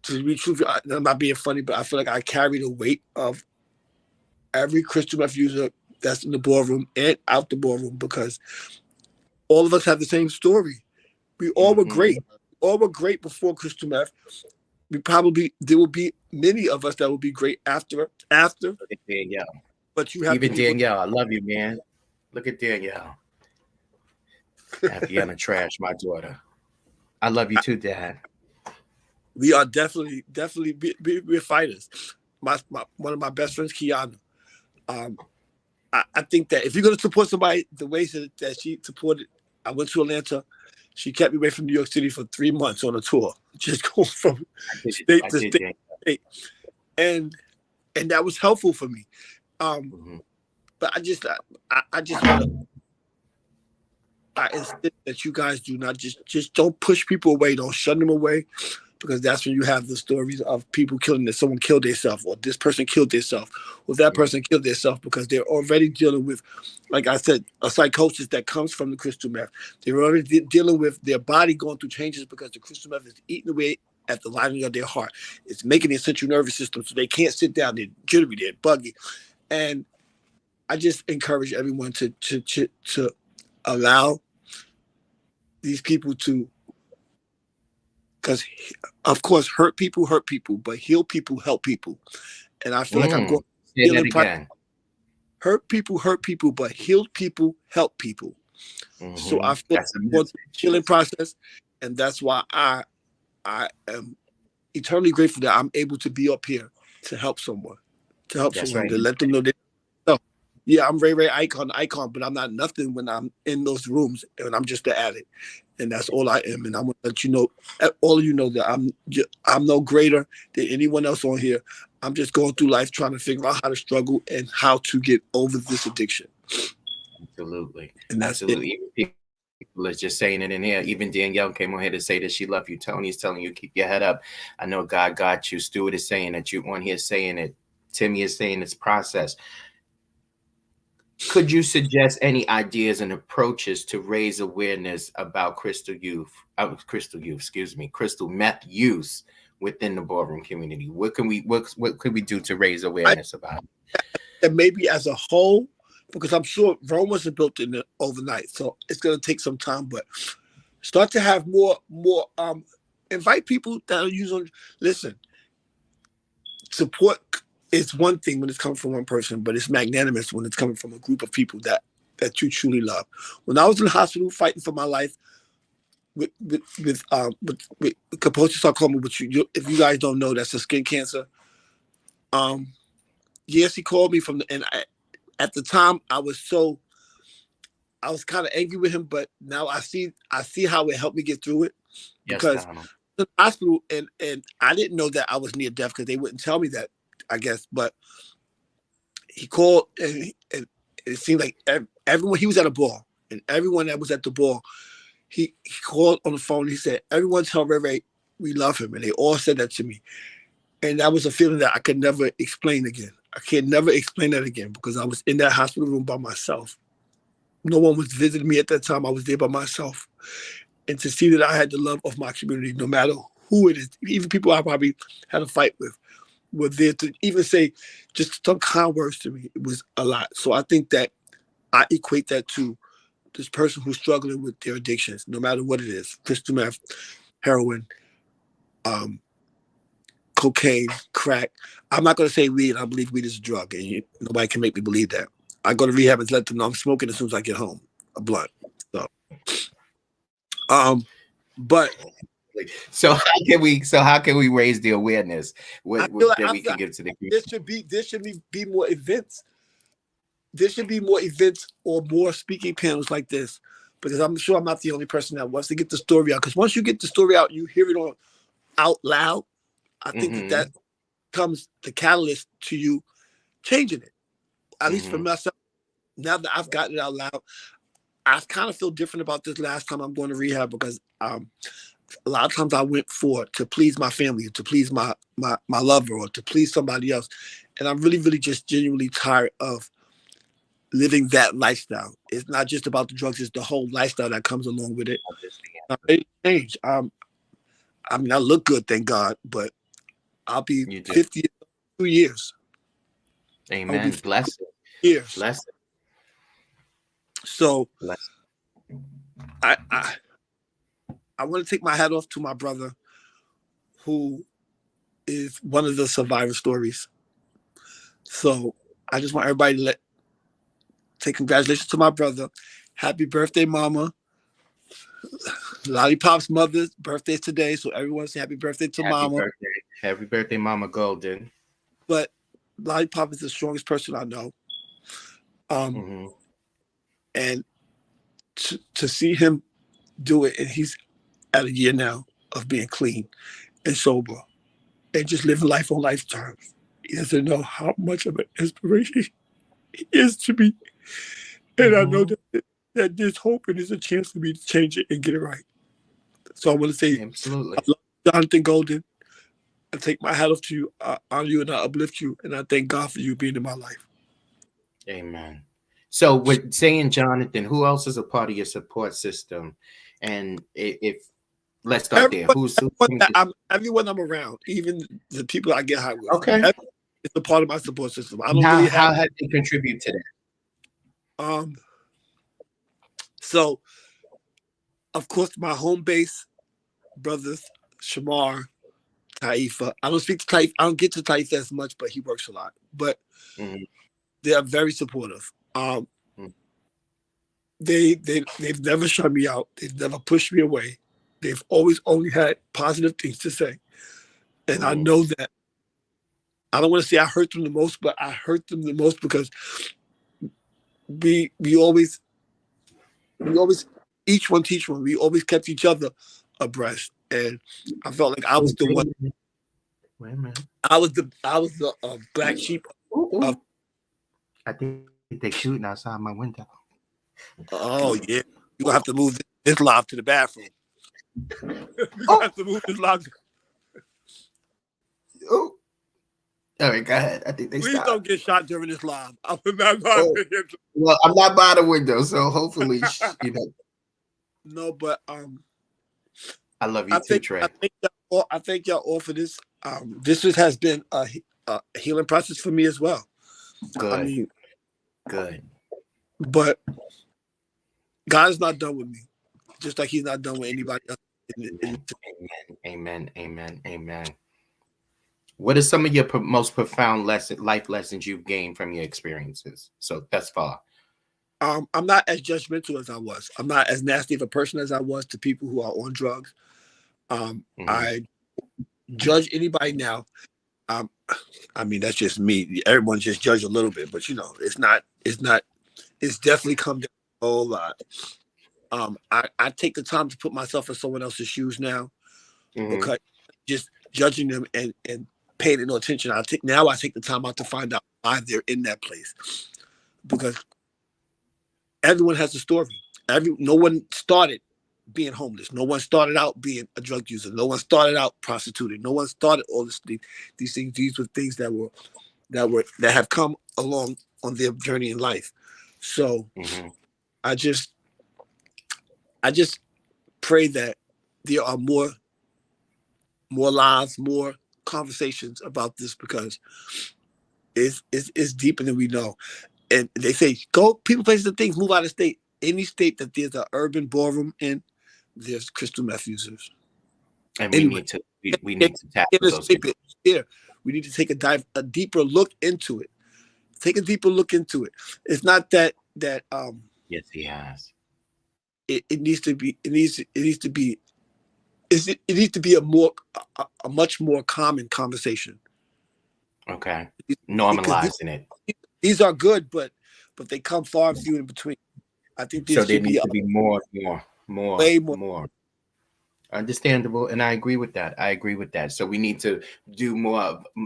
to be truthful, I'm not being funny, but I feel like I carry the weight of every crystal meth user that's in the ballroom and out the ballroom, because all of us have the same story. We all were great. All were great before crystal meth. There will be many of us that will be great after.
Danielle.
But you have
even Danielle. I love you, man. Look at Danielle. Afiana Trash, my daughter. I love you too, Dad.
We are definitely we're fighters. One of my best friends, Kiana. I think that if you're going to support somebody the way that she supported, I went to Atlanta. She kept me away from New York City for 3 months on a tour, just going from state to state. And that was helpful for me. But I just want to, I insist that you guys do not just don't push people away, don't shun them away, because that's when you have the stories of people killing that someone killed themselves, or this person killed themselves, or that person killed themselves, because they're already dealing with, like I said, a psychosis that comes from the crystal meth. They're already dealing with their body going through changes because the crystal meth is eating away at the lining of their heart. It's making their central nervous system so they can't sit down. They're jittery, they're buggy. And I just encourage everyone to allow these people to, because of course hurt people, but heal people, help people. And I feel like I'm going healing process. Hurt people, but healed people, help people. So I feel like I'm going through the healing process, and that's why I am eternally grateful that I'm able to be up here to help someone, to let them know that. Yeah, I'm Ray icon, but I'm not nothing when I'm in those rooms, and I'm just the addict, and that's all I am. And I want to let you know, all of you know, that I'm no greater than anyone else on here. I'm just going through life trying to figure out how to struggle and how to get over this addiction.
Absolutely,
and that's
absolutely. People are just saying it in here. Even Danielle came on here to say that she loves you. Tony's telling you keep your head up. I know God got you. Stuart is saying that you on here saying it. Timmy is saying it's process. Could you suggest any ideas and approaches to raise awareness about crystal meth use within the ballroom community? What could we do to raise awareness about it?
And maybe as a whole, because I'm sure Rome wasn't built in it overnight, so it's going to take some time. But start to have more. Invite people that are using. Listen, support. It's one thing when it's coming from one person, but it's magnanimous when it's coming from a group of people that you truly love. When I was in the hospital fighting for my life with Kaposi sarcoma, which if you guys don't know, that's a skin cancer. Yes, he called me at the time I was so I was kind of angry with him, but now I see how it helped me get through it.
Yes,
Because
Donald.
in the hospital, and I didn't know that I was near death because they wouldn't tell me that, I guess. But he called, and it seemed like everyone, he was at a ball, and everyone that was at the ball, he called on the phone. He said, "Everyone tell Ray Ray we love him," and they all said that to me. And that was a feeling that I could never explain again. I can never explain that again because I was in that hospital room by myself. No one was visiting me at that time. I was there by myself. And to see that I had the love of my community, no matter who it is, even people I probably had a fight with, were there to even say just some kind words to me. It was a lot. So I think that I equate that to this person who's struggling with their addictions, no matter what it is, crystal meth, heroin, cocaine, crack. I'm not going to say weed. I believe weed is a drug, and nobody can make me believe that. I go to rehab and let them know I'm smoking as soon as I get home, a blunt. So, but
so how can we raise the awareness that we can give to the community?
There should be more events. There should be more events or more speaking panels like this, because I'm sure I'm not the only person that wants to get the story out. Because once you get the story out, you hear it out loud. I think that comes the catalyst to you changing it. At least for myself, now that I've gotten it out loud, I kind of feel different about this last time I'm going to rehab, because a lot of times I went to please my family, to please my lover, or to please somebody else. And I'm really, really just genuinely tired of living that lifestyle. It's not just about the drugs, it's the whole lifestyle that comes along with it. I'm ready to change. I mean, I look good, thank God, but I'll be 50 in 2 years.
Amen. Bless it.
Years.
Bless it.
So I want to take my hat off to my brother, who is one of the survivor stories. So I just want everybody to say congratulations to my brother. Happy birthday, Mama. Lollipop's mother's birthday today, so everyone say happy birthday to Mama.
Birthday. Happy birthday, Mama Golden.
But Lollipop is the strongest person I know. And to see him do it, and he's at a year now of being clean and sober and just living life on life terms. He doesn't know how much of an inspiration he is to me. And I know that there's hope and there's a chance for me to change it and get it right. So I want to say,
absolutely,
I love Jonathan Golden. I take my hat off to you, I honor you, and I uplift you, and I thank God for you being in my life.
Amen. So with saying Jonathan, who else is a part of your support system? And if let's start there.
Everyone I'm around, even the people I get high with.
Okay,
it's a part of my support system. I don't
how have they contribute to that?
So of course my home base brothers, Shamar, Taifa. I don't speak to Taifa. I don't get to Taifa as much, but he works a lot. But they are very supportive. They've never shut me out. They've never pushed me away. They've always only had positive things to say. And I know that, I don't want to say I hurt them the most, but I hurt them the most because we always each one teach one. We always kept each other abreast. And I felt like I was the one.
Wait a minute.
I was the black sheep.
I think they're shooting outside my window.
Oh yeah, you gonna have to move this live to the bathroom. You gonna have to move this live.
Oh, all right, go ahead. I think they.
Please don't get shot during this live.
Well, I'm not by the window, so hopefully, you know.
No, but
I love you too, Trey.
I thank y'all all for this. This has been a healing process for me as well.
Good.
I mean,
good.
But God is not done with me, just like He's not done with anybody else.
Amen. Amen. Amen. What are some of your most profound life lessons you've gained from your experiences so thus far?
I'm not as judgmental as I was. I'm not as nasty of a person as I was to people who are on drugs. I judge anybody now. I mean, that's just me. Everyone just judge a little bit, but you know, it's definitely come down whole lot. I take the time to put myself in someone else's shoes now, because just judging them and paying no attention. I take the time out to find out why they're in that place, because everyone has a story. No one started being homeless. No one started out being a drug user. No one started out prostituting. No one started all these things. These were things that have come along on their journey in life. So I just pray that there are more lives, more conversations about this, because it's deeper than we know. And they say, go people, places, and things, move out of state. Any state that there's an urban ballroom in, there's crystal meth users.
And we need to tackle those people.
Here, we need to take a deeper look into it. Take a deeper look into it. It's not that
yes, he has.
It needs to be a much more common conversation.
Okay. Normalizing it.
These are good, but they come far and few in between. I think
so there needs to be way more. Understandable, and I agree with that. So we need to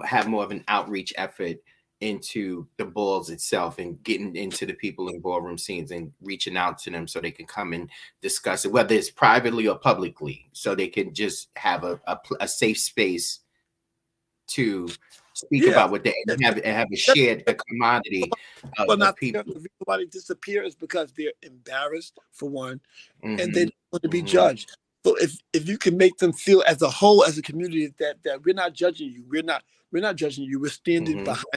have more of an outreach effort into the balls itself, and getting into the people in ballroom scenes and reaching out to them so they can come and discuss it, whether it's privately or publicly, so they can just have a safe space to speak about what they have a shared commodity of people.
The reason why they disappear is because they're embarrassed, for one, and they don't want to be judged. So if you can make them feel as a whole, as a community, that we're not judging you, we're not judging you, we're standing behind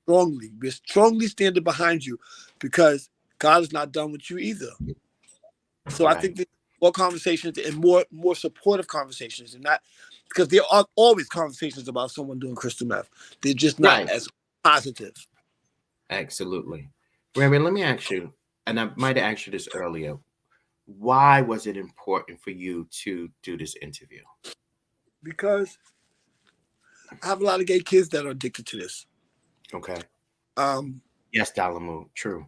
strongly. We're strongly standing behind you, because God is not done with you either. So I think there's more conversations and more supportive conversations, and not because there are always conversations about someone doing crystal meth. They're just not as positive.
Absolutely. Raymond, let me ask you, and I might have asked you this earlier. Why was it important for you to do this interview?
Because I have a lot of gay kids that are addicted to this.
Okay. Yes, Dalamu, true.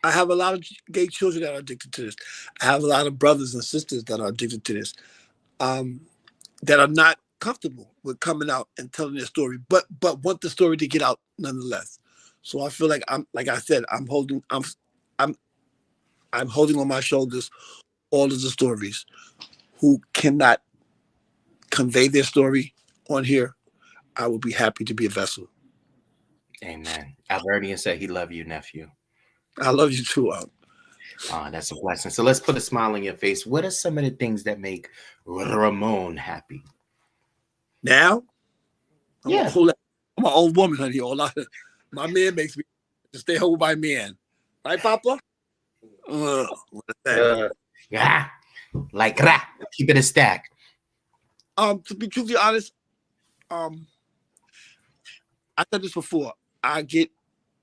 I have a lot of gay children that are addicted to this. I have a lot of brothers and sisters that are addicted to this, that are not comfortable with coming out and telling their story, but want the story to get out nonetheless. So I feel like I'm holding on my shoulders all of the stories who cannot convey their story on here. I will be happy to be a vessel.
Amen. Albertian said he love you, nephew.
I love you too,
that's a blessing. So let's put a smile on your face. What are some of the things that make Ramon happy?
Now? I'm an old woman, honey. My man makes me to stay home with my man. Right, Papa?
Yeah. Like that. Keep it a stack.
To be truthfully honest, I said this before. I get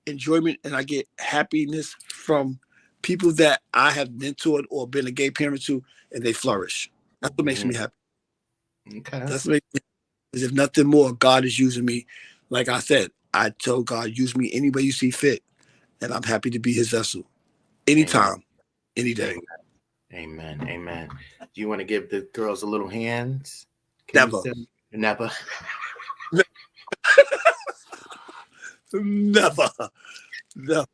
enjoyment and I get happiness from people that I have mentored or been a gay parent to, and they flourish. That's what makes me happy.
Okay.
That's what makes me happy. Because if nothing more, God is using me. Like I said, I told God, use me any way you see fit, and I'm happy to be his vessel. Anytime, any day.
Amen. Amen. Do you want to give the girls a little hand?
Never.
Never.
Never. No.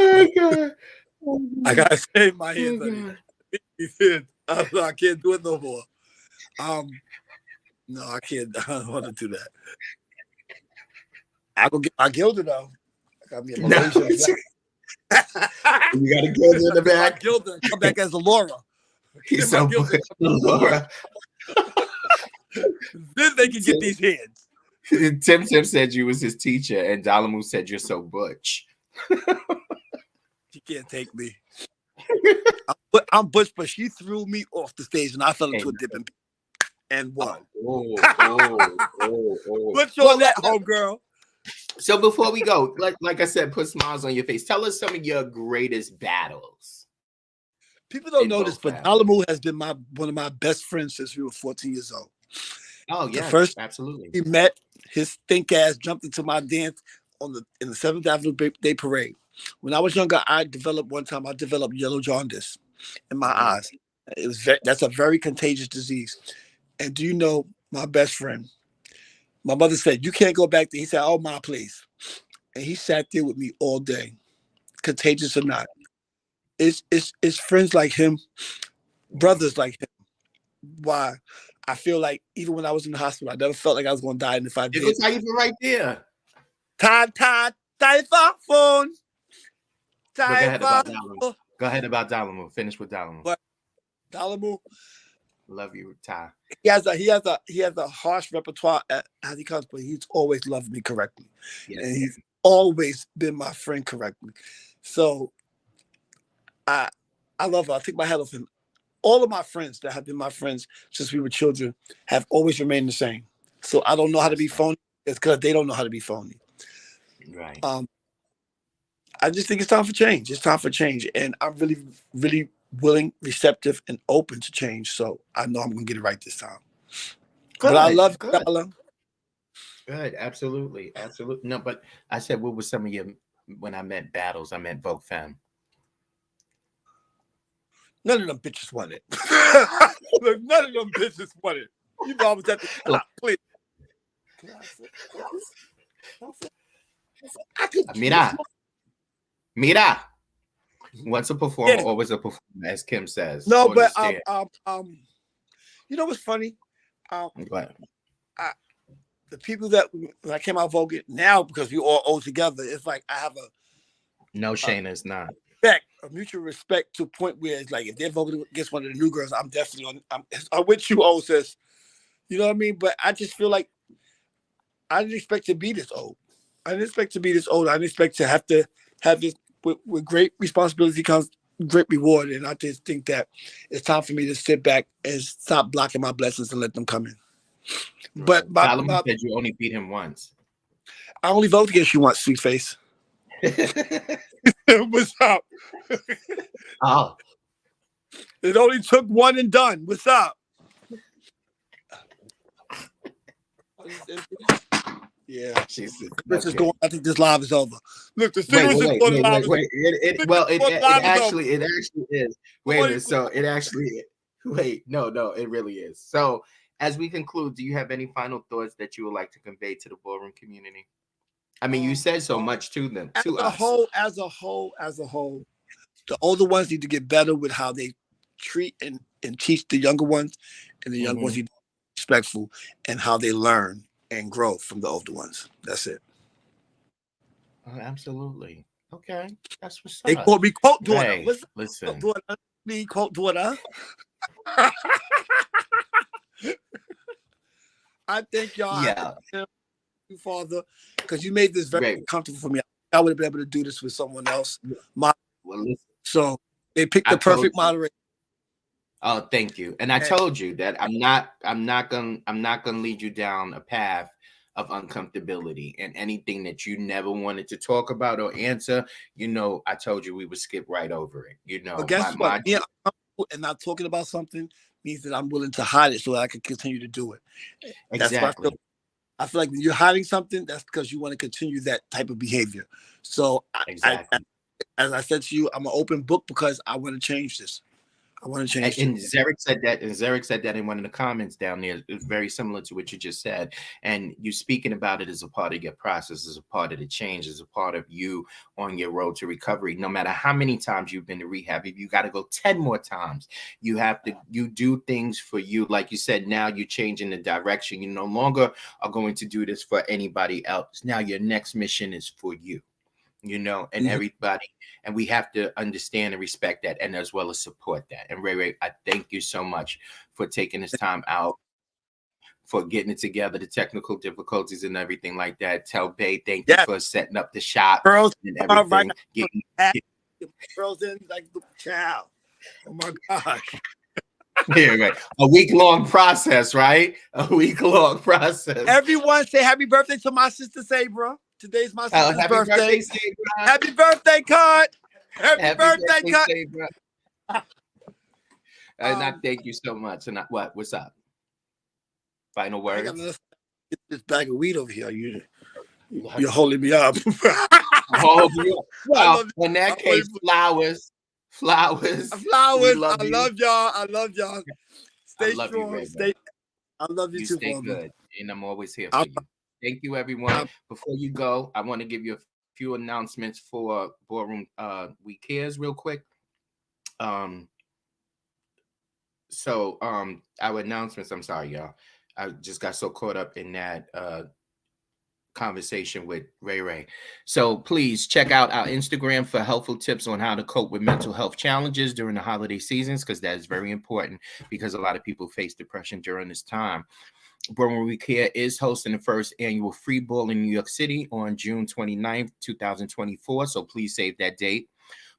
Oh, God.
I gotta save my hands. I can't do it no more. No, I can't. I don't want to do that. I go get my Gilda though. I got me a Malaysia.
You got a Gilda in the back.
Gilda and come back as a Laura.
He's so Laura.
Then they can get these hands.
Tim said you was his teacher, and Dalamu said you're so butch.
She can't take me. I'm butch, but she threw me off the stage, and I fell into a dip and won. Put on that, homegirl.
So before we go, like I said, put smiles on your face. Tell us some of your greatest battles.
People don't know this, but Dalamu has been one of my best friends since we were 14 years old.
Oh yeah, absolutely.
He met his stink ass, jumped into my dance in the 7th Avenue Day Parade. When I was younger, I developed yellow jaundice in my
Mhm.
eyes. That's a very contagious disease. And do you know my best friend? My mother said, "You can't go back there." He said, "Oh, my please." And he sat there with me all day, contagious or not. It's friends like him,
Mhm.
brothers like him. Why I feel like even when I was in the hospital, I never felt like I was going to die. And if I
There
did,
goes Ivan right there.
telephone,
But go ahead about Dalamu.
telephone.
Go ahead about Dalamu. Finish with Dalamu.
But Dalamu,
Love you, Ty.
he has a harsh repertoire as he comes, but he's always loved me correctly, and
Yes.
he's always been my friend correctly. So I I love him. I take my hat off him. All of my friends that have been my friends since we were children have always remained the same. So I don't know how to be
Yes.
phony. It's because they don't know how to be phony.
Right.
Um, I just think it's time for change. It's time for change, and I'm really, really willing, receptive, and open to change. So I know I'm gonna get it right this time. But I
Good.
love you,
Good.
Darla.
Good. Absolutely. Absolutely. No, but I said, what was some of your when I meant battles? I meant Vogue Femme.
None of them bitches won it. Look, none of them bitches won it. You know I was at the top. Please. I could
Mira. Mira. Once a performer,
yeah.
always a performer, as Kim says.
No, but
Understand.
you know what's funny?
But
I, the people that when I came out voguing now because we all old together, it's like I have
no,
a
Shayna is not.
a mutual respect to a point where it's like if they're voting against one of the new girls, I'm definitely on. I'm with you, old sis. You know what I mean? But I just feel like I didn't expect to be this old. I didn't expect to be this old. I didn't expect to have this with great responsibility comes great reward. And I just think that it's time for me to sit back and stop blocking my blessings and let them come in.
Right.
But
Dalamu said you only beat him once.
I only vote against you once, sweet face. What's up?
Oh,
It only took one and done. What's up? Yeah.
she said,
This is
okay.
going. I think this live is over. Look, the
Wait,
signals
wait,
is
wait,
going
wait,
live.
wait, wait. It actually is. Wait a
Somebody
minute. So it actually wait, no, it really is. So as we conclude, do you have any final thoughts that you would like to convey to the ballroom community? I mean, you said so much to them,
as
to
a
us.
whole, the older ones need to get better with how they treat and teach the younger ones, and the younger ones need to be respectful and how they learn and grow from the older ones. That's it.
Oh, absolutely. Okay, that's what's
They
up.
call me quote daughter.
Ray,
What's quote
listen.
daughter? Me quote daughter. I thank y'all. I
Yeah,
thank you, Father, because you made this very
Ray.
comfortable for me. I would have been able to do this with someone else.
Well, listen,
So they picked
I
the
told
perfect
you.
moderator.
Oh, thank you. And I
And
told you that I'm not gonna lead you down a path of uncomfortability and anything that you never wanted to talk about or answer. I told you we would skip right over it.
but
My
guess what?
my
Being uncomfortable and not talking about something means that I'm willing to hide it so that I can continue to do it. That's why
exactly,
I feel like when you're hiding something, that's because you want to continue that type of behavior. So
exactly.
as I said to you, I'm an open book because I want to change this. I want to change
And
this.
Zarek said that, in one of the comments down there. It's very similar to what you just said. And you speaking about it as a part of your process, as a part of the change, as a part of you on your road to recovery. No matter how many times you've been to rehab, if you got to go 10 more times, you do things for you. Like you said, now you're changing the direction. You no longer are going to do this for anybody else. Now your next mission is for you. And everybody, and we have to understand and respect that, and as well as support that. And Ray, I thank you so much for taking this time out, for getting it together, the technical difficulties and everything like that. Tell Bay, thank you
Yes,
for setting up the shop
girls
and
are right.
everything.
Girls in like the child. Oh my gosh.
Yeah, right. A week-long process, right? A week-long process.
Everyone say happy birthday to my sister Sabra. Today's my sister's
Happy
birthday.
Sabra.
Happy birthday, Cut. Happy birthday, Cut.
Sabra. And I thank you so much. And what's up? Final
I got
words?
this bag of weed over here. You're holding me up.
Oh,
I
well,
love
in
you.
that case, flowers, flowers. We
Flowers.
love
I
you.
love y'all. I love y'all.
I
Stay
love you,
strong.
Ray Ray.
Stay. I love you
You
too,
stay
Father.
good, and I'm always here for
I'm,
you. Thank you, everyone.
I'm,
Before you go, I want to give you a few announcements for Ballroom We Cares real quick. Um, our announcements, I'm sorry, y'all. I just got so caught up in that conversation with Ray Ray. So please check out our Instagram for helpful tips on how to cope with mental health challenges during the holiday seasons, because that is very important because a lot of people face depression during this time. Ballroom We Care is hosting the first annual free ball in New York City on June 29th, 2024. So please save that date.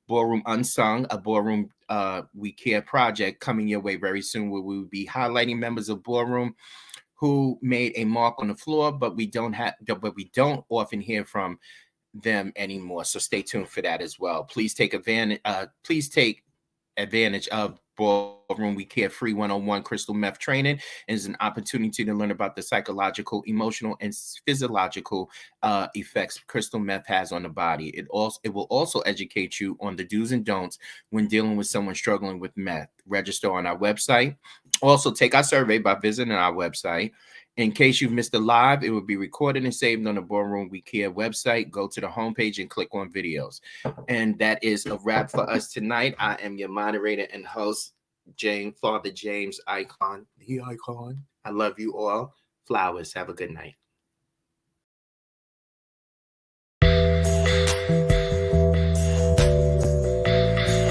Ballroom Unsung, a Ballroom We Care project coming your way very soon, where we will be highlighting members of Ballroom who made a mark on the floor, but we don't often hear from them anymore. So stay tuned for that as well. Please take advantage. Of Ballroom We Care free 101 crystal meth training, and is an opportunity to learn about the psychological, emotional, and physiological effects crystal meth has on the body. It will also educate you on the do's and don'ts when dealing with someone struggling with meth. Register on our website. Also, take our survey by visiting our website. In case you've missed a live, it will be recorded and saved on the Ballroom We Care website. Go to the homepage and click on videos. And that is a wrap for us tonight. I am your moderator and host, Father James Icon, the Icon. I love you all. Flowers. Have a good night.